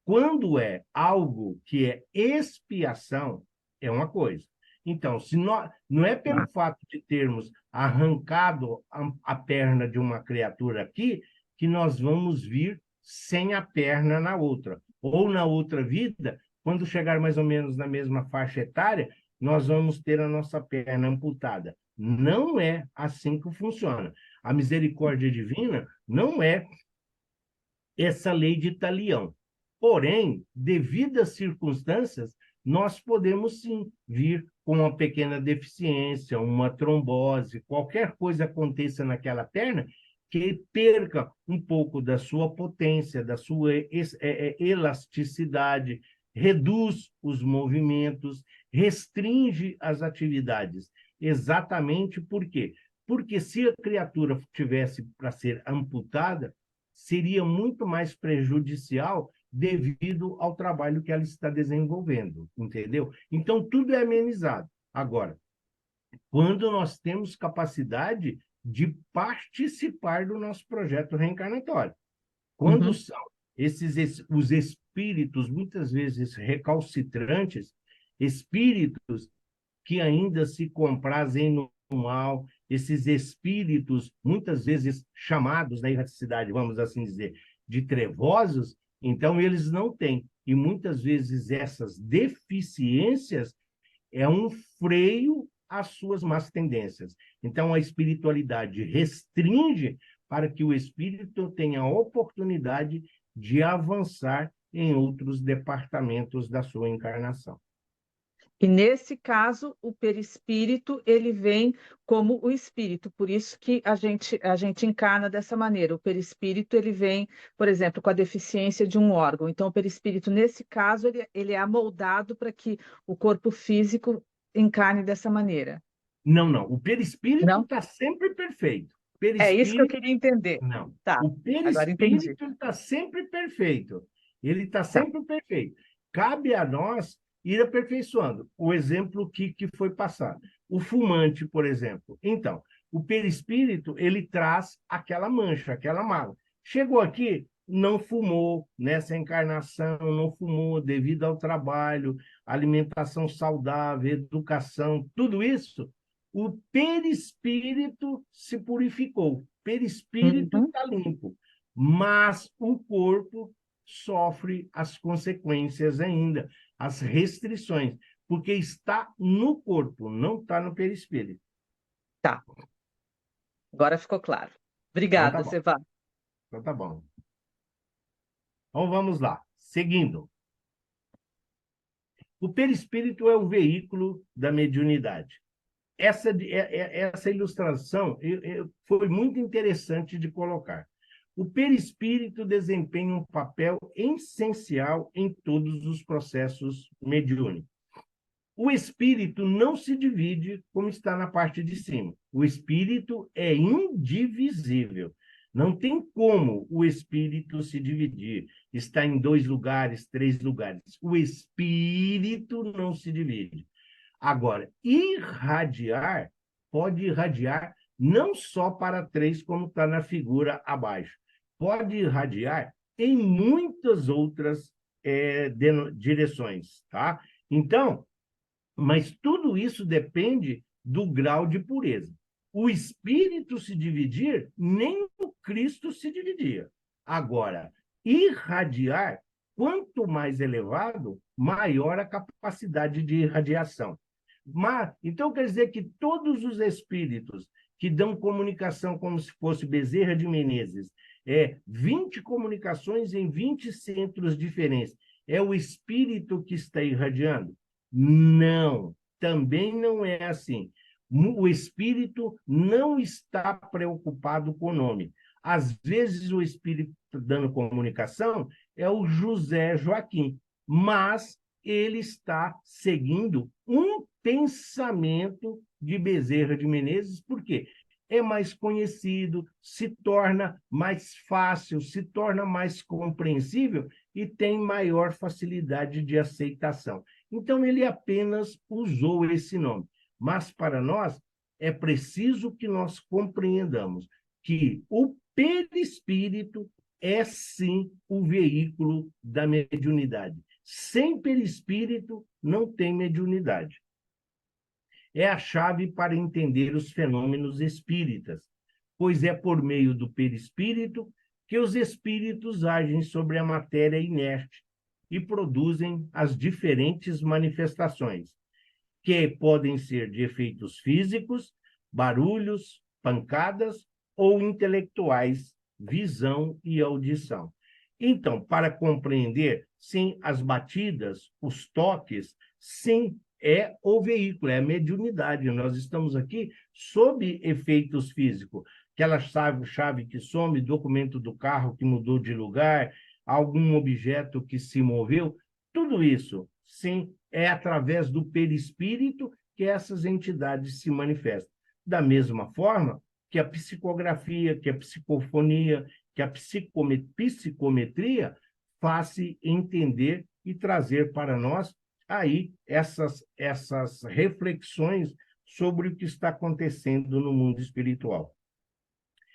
Quando é algo que é expiação, é uma coisa. Então, se nós, não é pelo fato de termos arrancado a perna de uma criatura aqui que nós vamos vir sem a perna na outra. Ou na outra vida, quando chegar mais ou menos na mesma faixa etária, nós vamos ter a nossa perna amputada. Não é assim que funciona. A misericórdia divina não é essa lei de talião. Porém, devido às circunstâncias, nós podemos sim vir com uma pequena deficiência, uma trombose, qualquer coisa aconteça naquela perna, que perca um pouco da sua potência, da sua elasticidade, reduz os movimentos, restringe as atividades. Exatamente por quê? Porque se a criatura tivesse para ser amputada, seria muito mais prejudicial devido ao trabalho que ela está desenvolvendo, entendeu? Então, tudo é amenizado. Agora, quando nós temos capacidade de participar do nosso projeto reencarnatório. Quando são os espíritos, muitas vezes recalcitrantes, espíritos que ainda se comprazem no mal, esses espíritos, muitas vezes chamados na erraticidade, vamos assim dizer, de trevosos, então eles não têm. E muitas vezes essas deficiências é um freio às suas más tendências. Então, a espiritualidade restringe para que o espírito tenha a oportunidade de avançar em outros departamentos da sua encarnação. E nesse caso, o perispírito, ele vem como o espírito, por isso que a gente encarna dessa maneira. O perispírito, ele vem, por exemplo, com a deficiência de um órgão. Então, o perispírito, nesse caso, ele é amoldado para que o corpo físico encarne dessa maneira. Não, não. O perispírito Não? está sempre perfeito. É isso que eu Perispírito, queria entender. não. Tá, O agora entendi. perispírito está sempre perfeito. Ele está Tá. sempre perfeito. Cabe a nós ir aperfeiçoando. O exemplo que foi passado. O fumante, por exemplo. Então, o perispírito, ele traz aquela mancha, aquela mala. Chegou aqui, não fumou nessa encarnação, não fumou devido ao trabalho, alimentação saudável, educação, tudo isso, o perispírito se purificou. O perispírito Uhum. está limpo, mas o corpo sofre as consequências ainda, as restrições, porque está no corpo, não está no perispírito. Tá, agora ficou claro. Então tá Obrigada, bom. Seva. Então tá bom. Então vamos lá. Seguindo. O perispírito é o veículo da mediunidade. Essa ilustração foi muito interessante de colocar. O perispírito desempenha um papel essencial em todos os processos mediúnicos. O espírito não se divide como está na parte de cima. O espírito é indivisível. Não tem como o espírito se dividir. Está em 2 lugares, 3 lugares. O espírito não se divide. Agora, irradiar, pode irradiar não só para 3, como está na figura abaixo. Pode irradiar em muitas outras direções, tá? Então, mas tudo isso depende do grau de pureza. O espírito se dividir, nem o Cristo se dividia. Agora, irradiar, quanto mais elevado, maior a capacidade de irradiação. Mas, então, quer dizer que todos os espíritos que dão comunicação como se fosse Bezerra de Menezes, 20 comunicações em 20 centros diferentes, é o espírito que está irradiando? Não, também não é assim. O espírito não está preocupado com o nome. Às vezes, o espírito dando comunicação é o José Joaquim, mas ele está seguindo um pensamento de Bezerra de Menezes, por quê? É mais conhecido, se torna mais fácil, se torna mais compreensível e tem maior facilidade de aceitação. Então, ele apenas usou esse nome. Mas, para nós, é preciso que nós compreendamos que o perispírito é, sim, o veículo da mediunidade. Sem perispírito, não tem mediunidade. É a chave para entender os fenômenos espíritas, pois é por meio do perispírito que os espíritos agem sobre a matéria inerte e produzem as diferentes manifestações, que podem ser de efeitos físicos, barulhos, pancadas ou intelectuais, visão e audição. Então, para compreender, sim, as batidas, os toques, sim, é o veículo, é a mediunidade. Nós estamos aqui sob efeitos físicos. Aquela chave que some, documento do carro que mudou de lugar, algum objeto que se moveu, tudo isso, sim, é através do perispírito que essas entidades se manifestam. Da mesma forma que a psicografia, que a psicofonia, que a psicometria faz-se entender e trazer para nós aí essas reflexões sobre o que está acontecendo no mundo espiritual.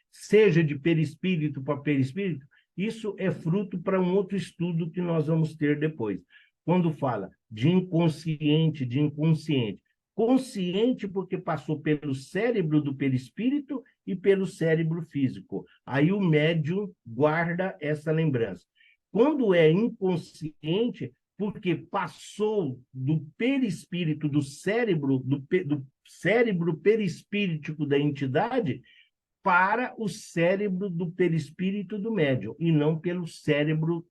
Seja de perispírito para perispírito, isso é fruto para um outro estudo que nós vamos ter depois. Quando fala de inconsciente, de inconsciente. Consciente porque passou pelo cérebro do perispírito e pelo cérebro físico. Aí o médium guarda essa lembrança. Quando é inconsciente, porque passou do perispírito, do cérebro perispíritico da entidade, para o cérebro do perispírito do médium, e não pelo cérebro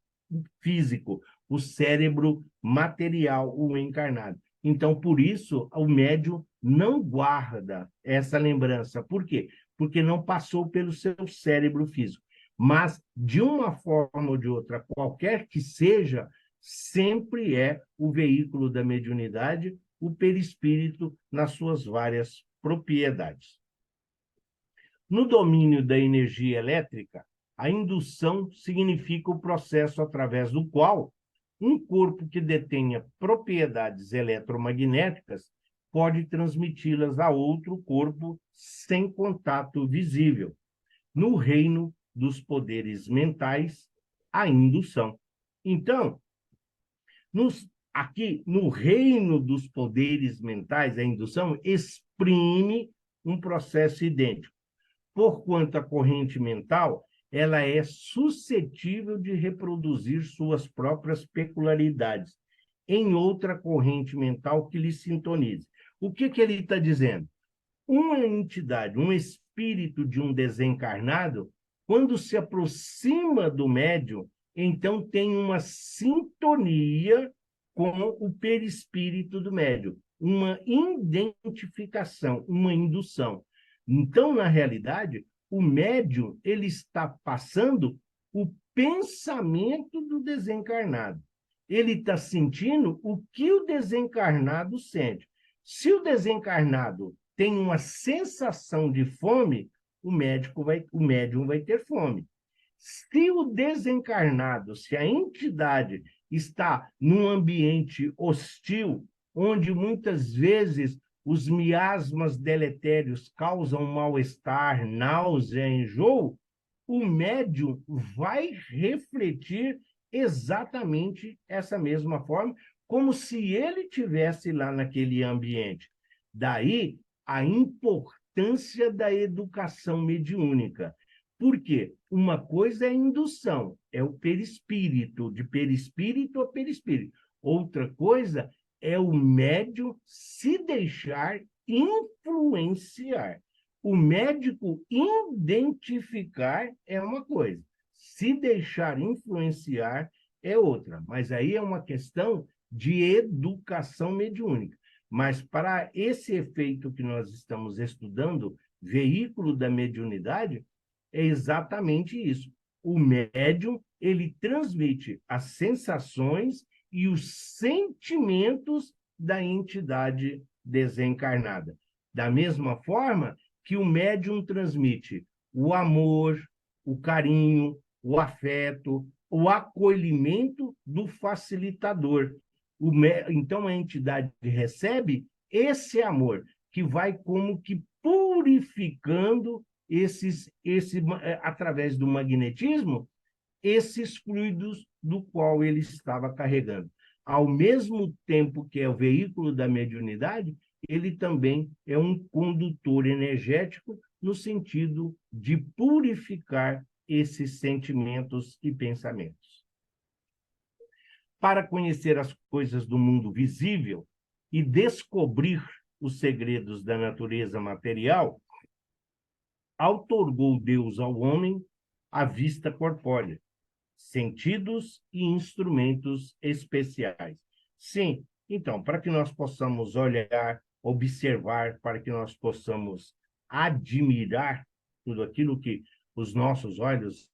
físico, o cérebro material, o encarnado. Então, por isso, o médium não guarda essa lembrança. Por quê? Porque não passou pelo seu cérebro físico. Mas, de uma forma ou de outra, qualquer que seja, sempre é o veículo da mediunidade, o perispírito, nas suas várias propriedades. No domínio da energia elétrica, a indução significa o processo através do qual um corpo que detenha propriedades eletromagnéticas pode transmiti-las a outro corpo sem contato visível. No reino dos poderes mentais, a indução. Então, aqui no reino dos poderes mentais, a indução exprime um processo idêntico. Porquanto a corrente mental ela é suscetível de reproduzir suas próprias peculiaridades em outra corrente mental que lhe sintonize. O que ele está dizendo? Uma entidade, um espírito de um desencarnado, quando se aproxima do médium, então tem uma sintonia com o perispírito do médium, uma identificação, uma indução. Então, na realidade, o médium ele está passando o pensamento do desencarnado. Ele está sentindo o que o desencarnado sente. Se o desencarnado tem uma sensação de fome, o médium vai ter fome. Se o desencarnado, se a entidade está num ambiente hostil, onde muitas vezes os miasmas deletérios causam mal-estar, náusea, enjoo, o médium vai refletir exatamente essa mesma forma, como se ele tivesse lá naquele ambiente. Daí a importância da educação mediúnica. Por quê? Uma coisa é a indução, é o perispírito, de perispírito a perispírito. Outra coisa é o médium se deixar influenciar. O médico identificar é uma coisa, se deixar influenciar é outra. Mas aí é uma questão de educação mediúnica. Mas para esse efeito que nós estamos estudando, veículo da mediunidade, é exatamente isso. O médium, ele transmite as sensações e os sentimentos da entidade desencarnada. Da mesma forma que o médium transmite o amor, o carinho, o afeto, o acolhimento do facilitador. Então, a entidade recebe esse amor, que vai como que purificando através do magnetismo, esses fluidos do qual ele estava carregando. Ao mesmo tempo que é o veículo da mediunidade, ele também é um condutor energético no sentido de purificar esses sentimentos e pensamentos. Para conhecer as coisas do mundo visível e descobrir os segredos da natureza material, outorgou Deus ao homem a vista corpórea, sentidos e instrumentos especiais. Sim, Então, para que nós possamos olhar, observar, para que nós possamos admirar tudo aquilo que os nossos olhos,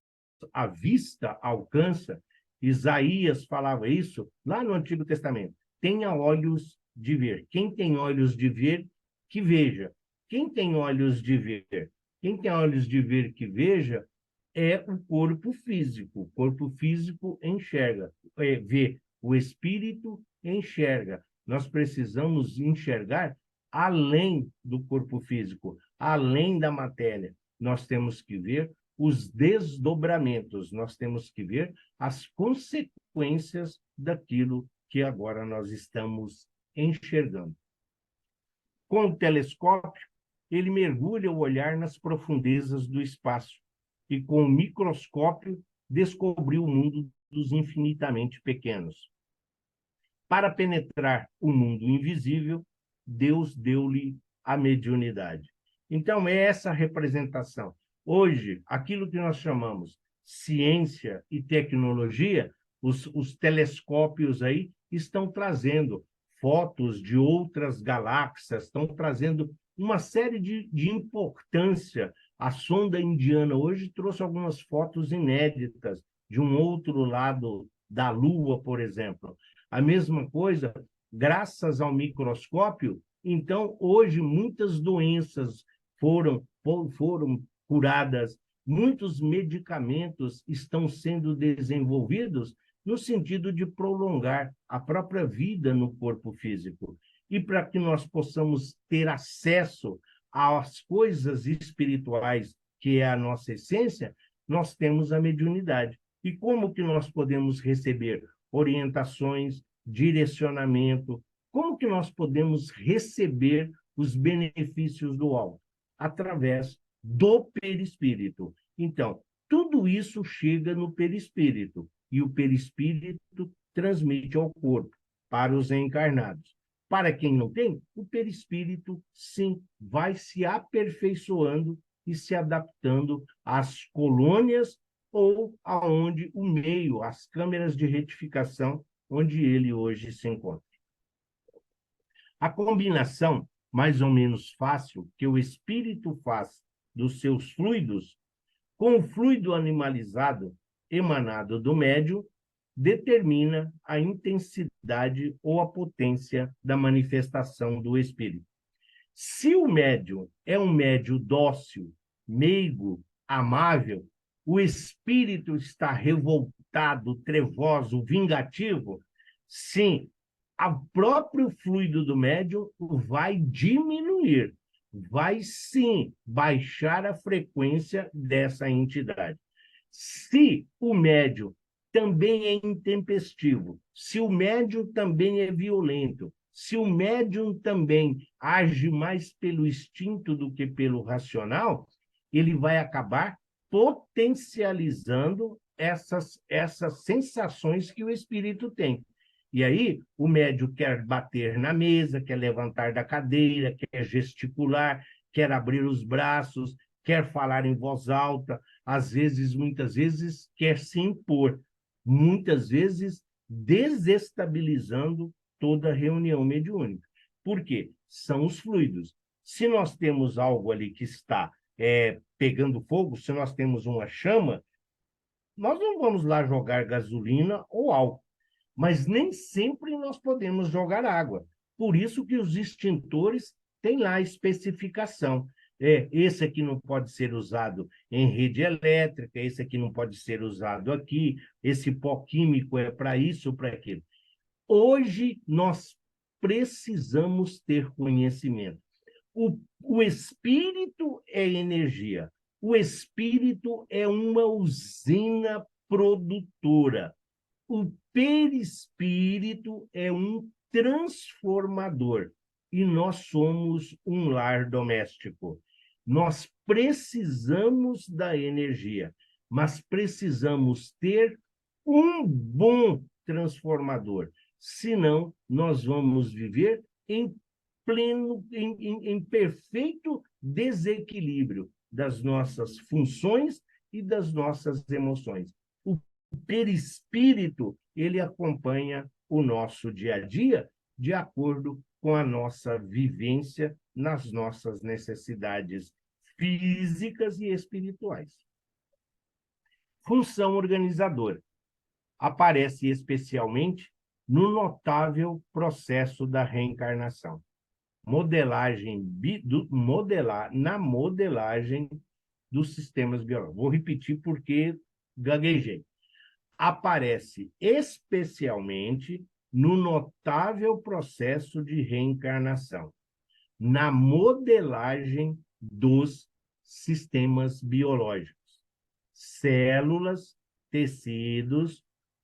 a vista alcança, Isaías falava isso lá no Antigo Testamento. Tenha olhos de ver. Quem tem olhos de ver, que veja. Quem tem olhos de ver, quem tem olhos de ver que veja, é o corpo físico. O corpo físico enxerga, vê. O espírito enxerga. Nós precisamos enxergar além do corpo físico, além da matéria. Nós temos que ver os desdobramentos, nós temos que ver as consequências daquilo que agora nós estamos enxergando. Com o telescópio, ele mergulha o olhar nas profundezas do espaço e, com o microscópio, descobriu o mundo dos infinitamente pequenos. Para penetrar o mundo invisível, Deus deu-lhe a mediunidade. Então, é essa representação. Hoje, aquilo que nós chamamos ciência e tecnologia, os telescópios aí estão trazendo fotos de outras galáxias, estão trazendo uma série de importância. A sonda indiana hoje trouxe algumas fotos inéditas de um outro lado da Lua, por exemplo. A mesma coisa, graças ao microscópio, então, hoje, muitas doenças foram curadas, muitos medicamentos estão sendo desenvolvidos no sentido de prolongar a própria vida no corpo físico. E para que nós possamos ter acesso às coisas espirituais, que é a nossa essência, nós temos a mediunidade. E como que nós podemos receber orientações, direcionamento? Como que nós podemos receber os benefícios do alto? Através do perispírito. Então, tudo isso chega no perispírito, e o perispírito transmite ao corpo, para os encarnados. Para quem não tem, o perispírito, sim, vai se aperfeiçoando e se adaptando às colônias ou aonde o meio, as câmeras de retificação, onde ele hoje se encontra. A combinação mais ou menos fácil que o espírito faz dos seus fluidos com o fluido animalizado emanado do médium determina a intensidade ou a potência da manifestação do espírito. Se o médium é um médium dócil, meigo, amável, o espírito está revoltado, trevoso, vingativo, sim, o próprio fluido do médium vai diminuir, vai sim baixar a frequência dessa entidade. Se o médium também é intempestivo, se o médium também é violento, se o médium também age mais pelo instinto do que pelo racional, ele vai acabar potencializando essas sensações que o espírito tem. E aí, o médium quer bater na mesa, quer levantar da cadeira, quer gesticular, quer abrir os braços, quer falar em voz alta, às vezes, muitas vezes, quer se impor, muitas vezes desestabilizando toda a reunião mediúnica. Por quê? São os fluidos. Se nós temos algo ali que está pegando fogo, se nós temos uma chama, nós não vamos lá jogar gasolina ou álcool, mas nem sempre nós podemos jogar água. Por isso que os extintores têm lá a especificação. Esse aqui não pode ser usado em rede elétrica, esse aqui não pode ser usado aqui, esse pó químico é para isso ou para aquilo. Hoje, nós precisamos ter conhecimento. O espírito é energia. O espírito é uma usina produtora. O perispírito é um transformador. E nós somos um lar doméstico. Nós precisamos da energia, mas precisamos ter um bom transformador. Senão, nós vamos viver em perfeito desequilíbrio das nossas funções e das nossas emoções. O perispírito, ele acompanha o nosso dia a dia de acordo com a nossa vivência nas nossas necessidades físicas e espirituais. Função organizadora. Aparece especialmente no notável processo da reencarnação. Na modelagem dos sistemas biológicos. Vou repetir porque gaguejei. Aparece especialmente no notável processo de reencarnação, na modelagem dos sistemas biológicos, células, tecidos,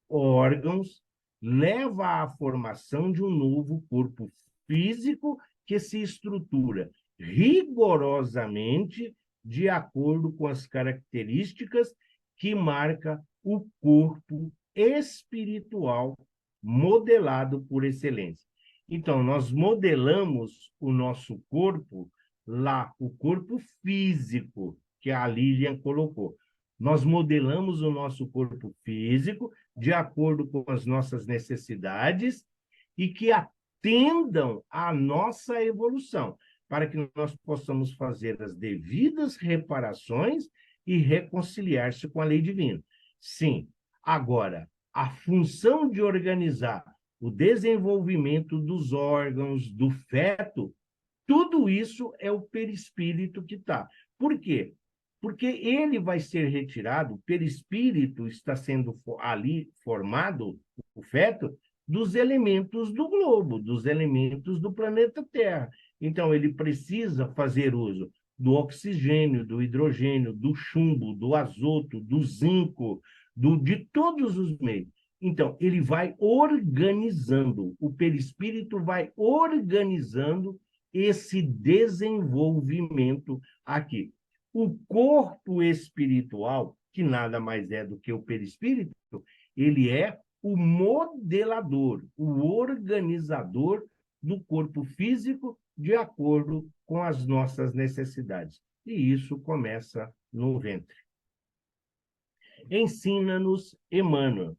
órgãos, leva à formação de um novo corpo físico que se estrutura rigorosamente de acordo com as características que marca o corpo espiritual modelado por excelência. Então, nós modelamos o nosso corpo lá, o corpo físico, que a Lilian colocou. Nós modelamos o nosso corpo físico de acordo com as nossas necessidades e que atendam à nossa evolução, para que nós possamos fazer as devidas reparações e reconciliar-se com a lei divina. Sim, agora, a função de organizar o desenvolvimento dos órgãos, do feto, tudo isso é o perispírito que está. Por quê? Porque ele vai ser retirado, o perispírito está sendo ali formado, o feto, dos elementos do globo, dos elementos do planeta Terra. Então, ele precisa fazer uso do oxigênio, do hidrogênio, do chumbo, do azoto, do zinco, de todos os meios. Então, ele vai organizando, o perispírito vai organizando esse desenvolvimento aqui. O corpo espiritual, que nada mais é do que o perispírito, ele é o modelador, o organizador do corpo físico de acordo com as nossas necessidades. E isso começa no ventre. Ensina-nos Emmanuel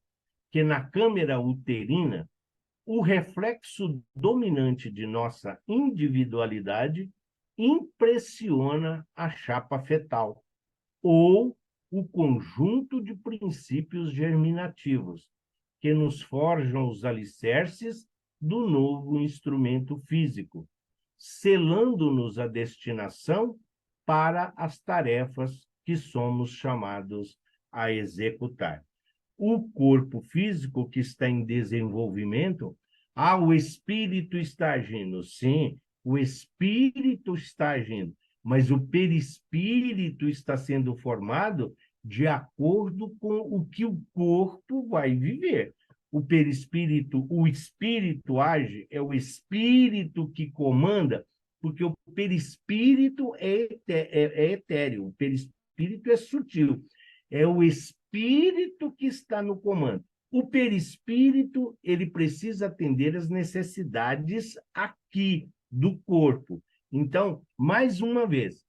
que na câmara uterina, o reflexo dominante de nossa individualidade impressiona a chapa fetal, ou o conjunto de princípios germinativos, que nos forjam os alicerces do novo instrumento físico, selando-nos a destinação para as tarefas que somos chamados a executar. O corpo físico que está em desenvolvimento, o espírito está agindo. Sim, o espírito está agindo, mas o perispírito está sendo formado de acordo com o que o corpo vai viver. O perispírito, o espírito age, é o espírito que comanda, porque o perispírito é etéreo, o perispírito é sutil. É o espírito que está no comando. O perispírito, ele precisa atender às necessidades aqui do corpo. Então, mais uma vez,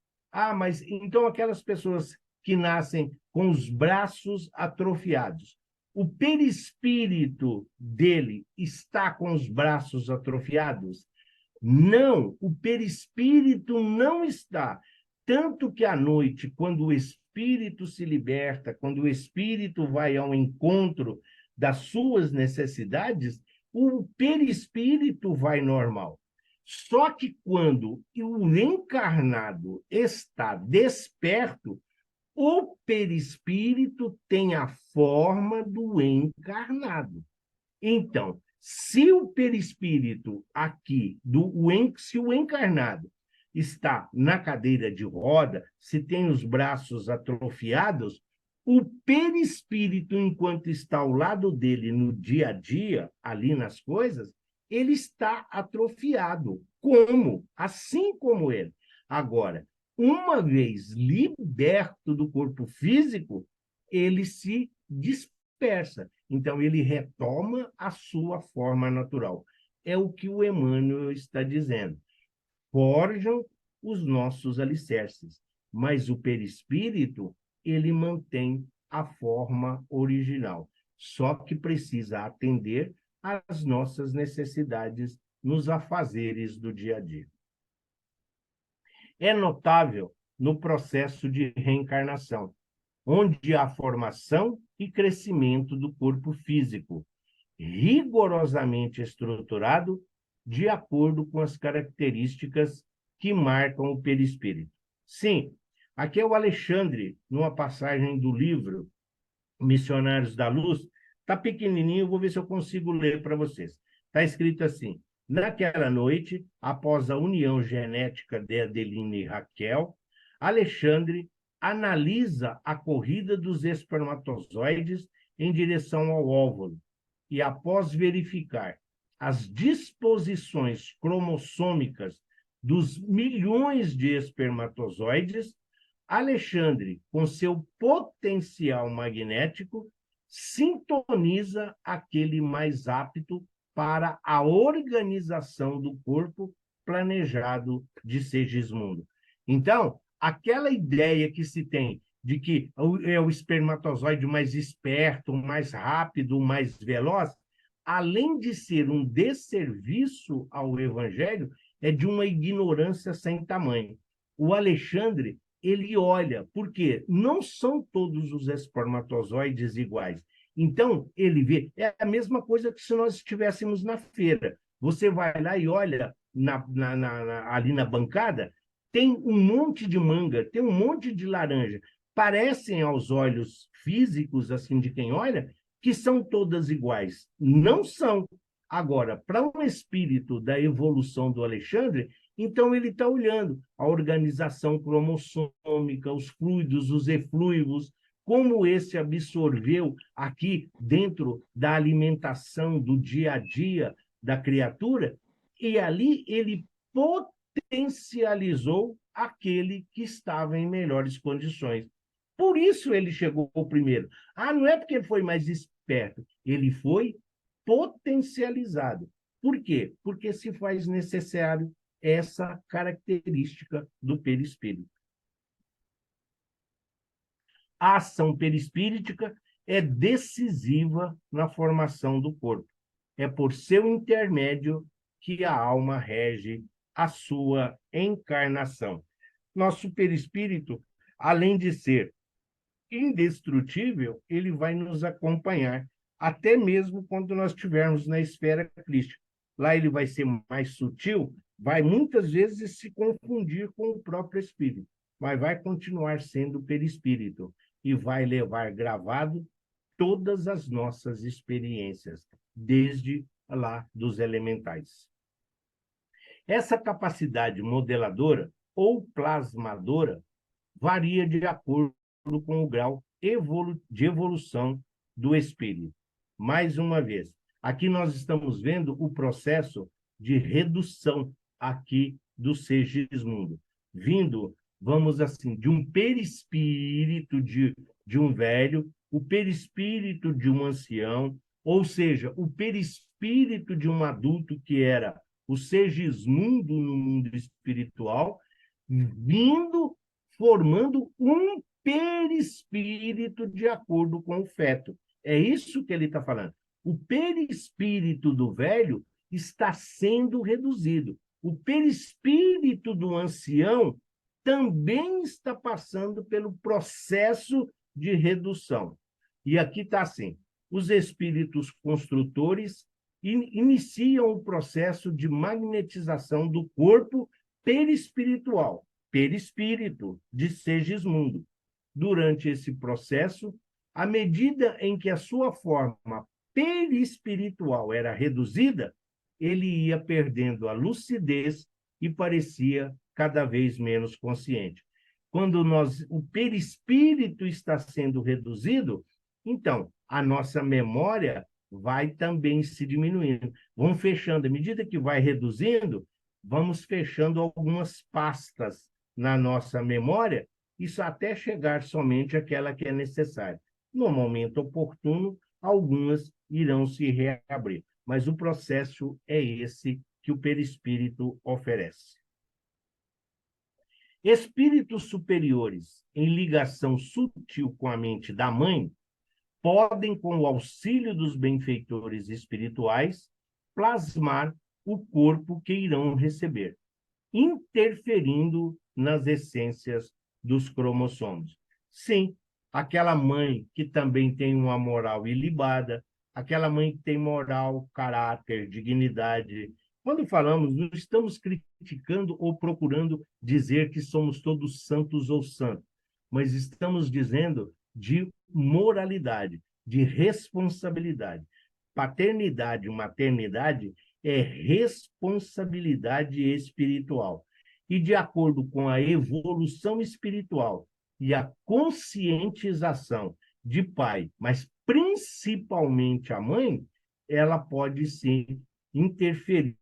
mas então aquelas pessoas que nascem com os braços atrofiados, o perispírito dele está com os braços atrofiados? Não, o perispírito não está. Tanto que à noite, quando o espírito se liberta, quando o espírito vai ao encontro das suas necessidades, o perispírito vai normal. Só que quando o encarnado está desperto, o perispírito tem a forma do encarnado. Então, se o perispírito aqui, se o encarnado está na cadeira de roda, se tem os braços atrofiados, o perispírito, enquanto está ao lado dele no dia a dia, ali nas coisas, ele está atrofiado. Como? Assim como ele. Agora, uma vez liberto do corpo físico, ele se dispersa. Então, ele retoma a sua forma natural. É o que o Emmanuel está dizendo. Forjam os nossos alicerces, mas o perispírito, ele mantém a forma original, só que precisa atender às nossas necessidades nos afazeres do dia a dia. É notável no processo de reencarnação, onde há formação e crescimento do corpo físico, rigorosamente estruturado de acordo com as características que marcam o perispírito. Sim, aqui é o Alexandre, numa passagem do livro Missionários da Luz, está pequenininho, vou ver se eu consigo ler para vocês. Está escrito assim: naquela noite, após a união genética de Adelina e Raquel, Alexandre analisa a corrida dos espermatozoides em direção ao óvulo e, após verificar as disposições cromossômicas dos milhões de espermatozoides, Alexandre, com seu potencial magnético, sintoniza aquele mais apto para a organização do corpo planejado de Segismundo. Então, aquela ideia que se tem de que é o espermatozoide mais esperto, mais rápido, mais veloz, além de ser um desserviço ao evangelho, é de uma ignorância sem tamanho. O Alexandre, ele olha, porque não são todos os espermatozoides iguais. Então, ele vê, é a mesma coisa que se nós estivéssemos na feira. Você vai lá e olha ali na bancada, tem um monte de manga, tem um monte de laranja. Parecem aos olhos físicos, assim, de quem olha, que são todas iguais. Não são. Agora, para um espírito da evolução do Alexandre, então ele está olhando a organização cromossômica, os fluidos, os eflúivos, como esse absorveu aqui dentro da alimentação do dia a dia da criatura, e ali ele potencializou aquele que estava em melhores condições. Por isso ele chegou primeiro. Ah, não é porque ele foi mais esperto, ele foi potencializado. Por quê? Porque se faz necessário essa característica do perispírito. A ação perispíritica é decisiva na formação do corpo. É por seu intermédio que a alma rege a sua encarnação. Nosso perispírito, além de ser indestrutível, ele vai nos acompanhar, até mesmo quando nós estivermos na esfera crística. Lá ele vai ser mais sutil, vai muitas vezes se confundir com o próprio espírito, mas vai continuar sendo perispírito e vai levar gravado todas as nossas experiências, desde lá dos elementais. Essa capacidade modeladora ou plasmadora varia de acordo com o grau de evolução do espírito. Mais uma vez, aqui nós estamos vendo o processo de redução aqui do Segismundo, vindo, vamos assim, de um perispírito de um velho, o perispírito de um ancião, ou seja, o perispírito de um adulto que era o Segismundo no mundo espiritual, vindo, formando um perispírito de acordo com o feto. É isso que ele está falando. O perispírito do velho está sendo reduzido. O perispírito do ancião também está passando pelo processo de redução. E aqui está assim: os espíritos construtores iniciam o processo de magnetização do corpo perispiritual, perispírito de Segismundo. Durante esse processo, à medida em que a sua forma perispiritual era reduzida, ele ia perdendo a lucidez e parecia cada vez menos consciente. Quando o perispírito está sendo reduzido, então a nossa memória vai também se diminuindo. Vamos fechando. À medida que vai reduzindo, vamos fechando algumas pastas na nossa memória, isso até chegar somente àquela que é necessária. No momento oportuno, algumas irão se reabrir, mas o processo é esse que o perispírito oferece. Espíritos superiores em ligação sutil com a mente da mãe podem, com o auxílio dos benfeitores espirituais, plasmar o corpo que irão receber, interferindo nas essências dos cromossomos. Sim, aquela mãe que também tem uma moral ilibada, aquela mãe que tem moral, caráter, dignidade. Quando falamos, não estamos criticando ou procurando dizer que somos todos santos ou santos, mas estamos dizendo de moralidade, de responsabilidade. Paternidade e maternidade é responsabilidade espiritual. E de acordo com a evolução espiritual e a conscientização de pai, mas principalmente a mãe, ela pode sim interferir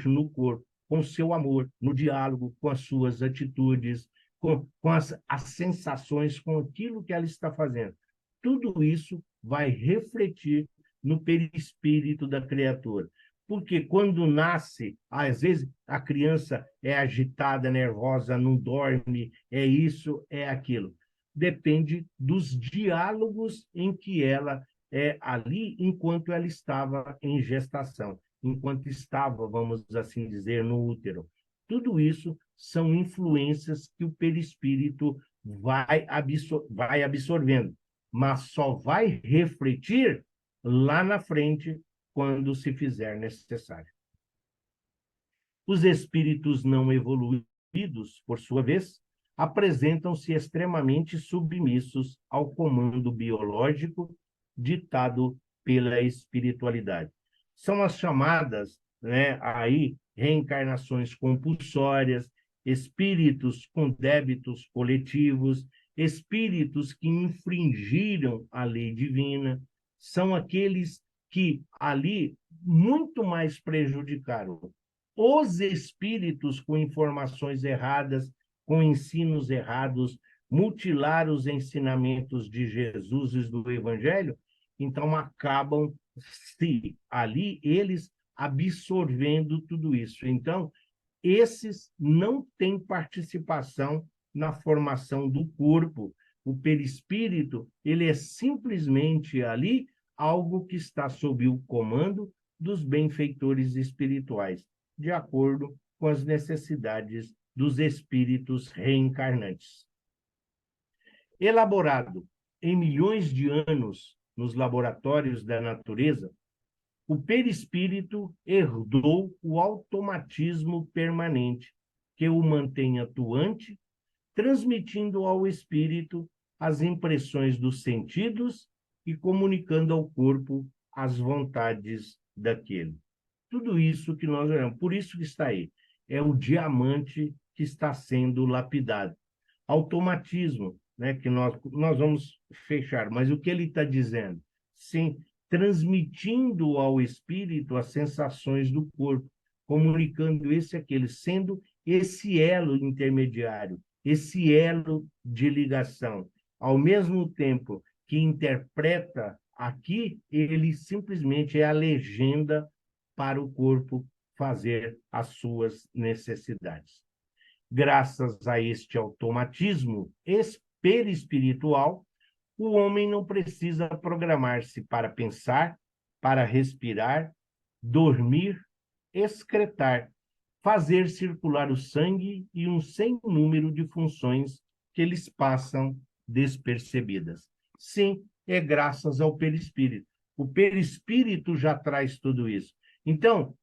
no corpo, com seu amor, no diálogo, com as suas atitudes, com as sensações, com aquilo que ela está fazendo. Tudo isso vai refletir no perispírito da criatura. Porque quando nasce, às vezes a criança é agitada, nervosa, não dorme, é isso, é aquilo. Depende dos diálogos em que ela é ali enquanto ela estava em gestação, enquanto estava, vamos assim dizer, no útero. Tudo isso são influências que o perispírito vai absorvendo, mas só vai refletir lá na frente, quando se fizer necessário. Os espíritos não evoluídos, por sua vez, apresentam-se extremamente submissos ao comando biológico ditado pela espiritualidade. São as chamadas, né, aí, reencarnações compulsórias, espíritos com débitos coletivos, espíritos que infringiram a lei divina, são aqueles que ali muito mais prejudicaram os espíritos com informações erradas, com ensinos errados, mutilar os ensinamentos de Jesus e do Evangelho, então acabam se ali eles absorvendo tudo isso. Então, esses não têm participação na formação do corpo. O perispírito, ele é simplesmente ali algo que está sob o comando dos benfeitores espirituais, de acordo com as necessidades dos espíritos reencarnantes. Elaborado em milhões de anos nos laboratórios da natureza, o perispírito herdou o automatismo permanente que o mantém atuante, transmitindo ao espírito as impressões dos sentidos e comunicando ao corpo as vontades daquele. Tudo isso que nós olhamos, por isso que está aí, é o diamante que está sendo lapidado. Automatismo, né, que nós vamos fechar, mas o que ele está dizendo? Sim, transmitindo ao espírito as sensações do corpo, comunicando esse e aquele, sendo esse elo intermediário, esse elo de ligação. Ao mesmo tempo que interpreta aqui, ele simplesmente é a legenda para o corpo fazer as suas necessidades. Graças a este automatismo perispiritual, o homem não precisa programar-se para pensar, para respirar, dormir, excretar, fazer circular o sangue e um sem número de funções que lhes passam despercebidas. Sim, é graças ao perispírito. O perispírito já traz tudo isso. Então,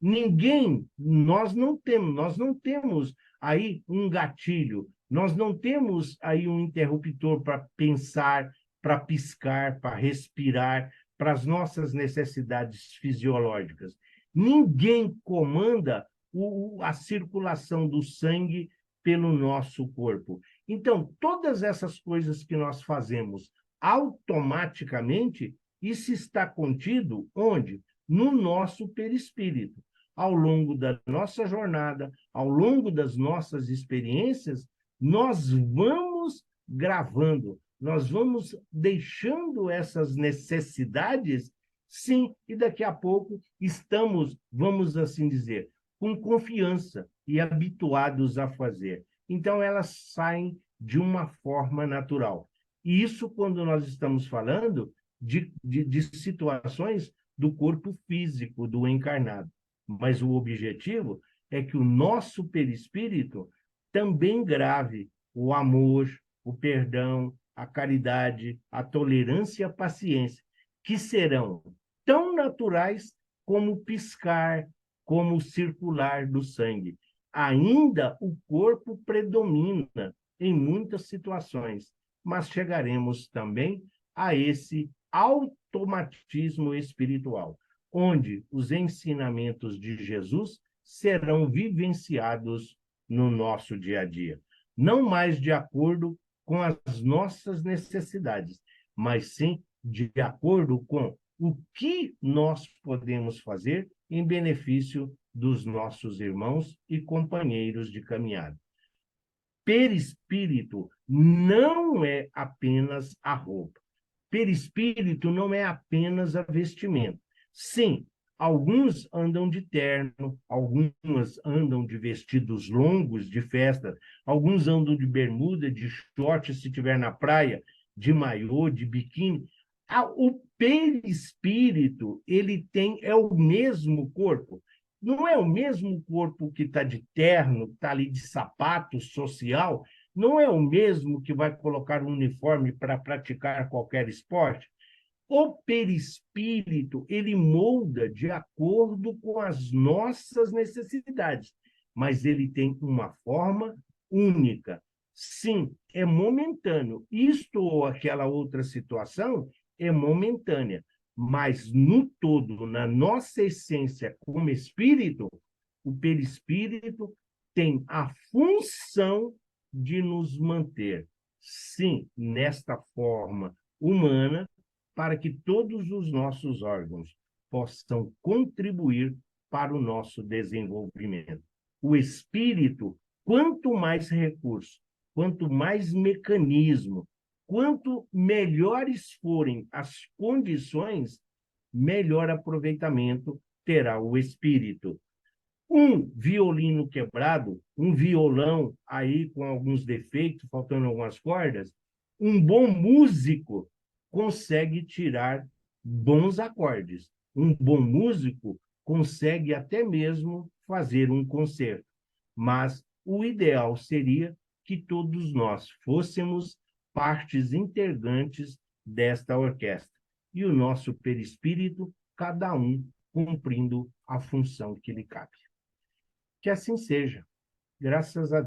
nós não temos aí um gatilho, nós não temos aí um interruptor para pensar, para piscar, para respirar, para as nossas necessidades fisiológicas. Ninguém comanda a circulação do sangue pelo nosso corpo. Então, todas essas coisas que nós fazemos automaticamente, isso está contido onde? No nosso perispírito. Ao longo da nossa jornada, ao longo das nossas experiências, nós vamos gravando, nós vamos deixando essas necessidades, sim, e daqui a pouco estamos, vamos assim dizer, com confiança e habituados a fazer. Então, elas saem de uma forma natural. E isso quando nós estamos falando de situações do corpo físico, do encarnado. mas o objetivo é que o nosso perispírito também grave o amor, o perdão, a caridade, a tolerância e a paciência, que serão tão naturais como o piscar, como o circular do sangue. Ainda o corpo predomina em muitas situações, mas chegaremos também a esse automatismo espiritual, onde os ensinamentos de Jesus serão vivenciados no nosso dia a dia. Não mais de acordo com as nossas necessidades, mas sim de acordo com o que nós podemos fazer em benefício dos nossos irmãos e companheiros de caminhada. Perispírito não é apenas a roupa. Perispírito não é apenas a vestimenta. Sim, alguns andam de terno, algumas andam de vestidos longos de festa, alguns andam de bermuda, de short, se estiver na praia, de maiô, de biquíni. O perispírito, é o mesmo corpo. Não é o mesmo corpo que está de terno, está ali de sapato social, não é o mesmo que vai colocar um uniforme para praticar qualquer esporte. O perispírito, ele molda de acordo com as nossas necessidades, mas ele tem uma forma única. Sim, é momentâneo. Isto ou aquela outra situação é momentânea, mas no todo, na nossa essência como espírito, o perispírito tem a função de nos manter, sim, nesta forma humana, para que todos os nossos órgãos possam contribuir para o nosso desenvolvimento. O espírito, quanto mais recurso, quanto mais mecanismo, quanto melhores forem as condições, melhor aproveitamento terá o espírito. Um violino quebrado, um violão aí com alguns defeitos, faltando algumas cordas, um bom músico consegue tirar bons acordes. Um bom músico consegue até mesmo fazer um concerto. Mas o ideal seria que todos nós fôssemos partes integrantes desta orquestra. E o nosso perispírito, cada um cumprindo a função que lhe cabe. Que assim seja. Graças a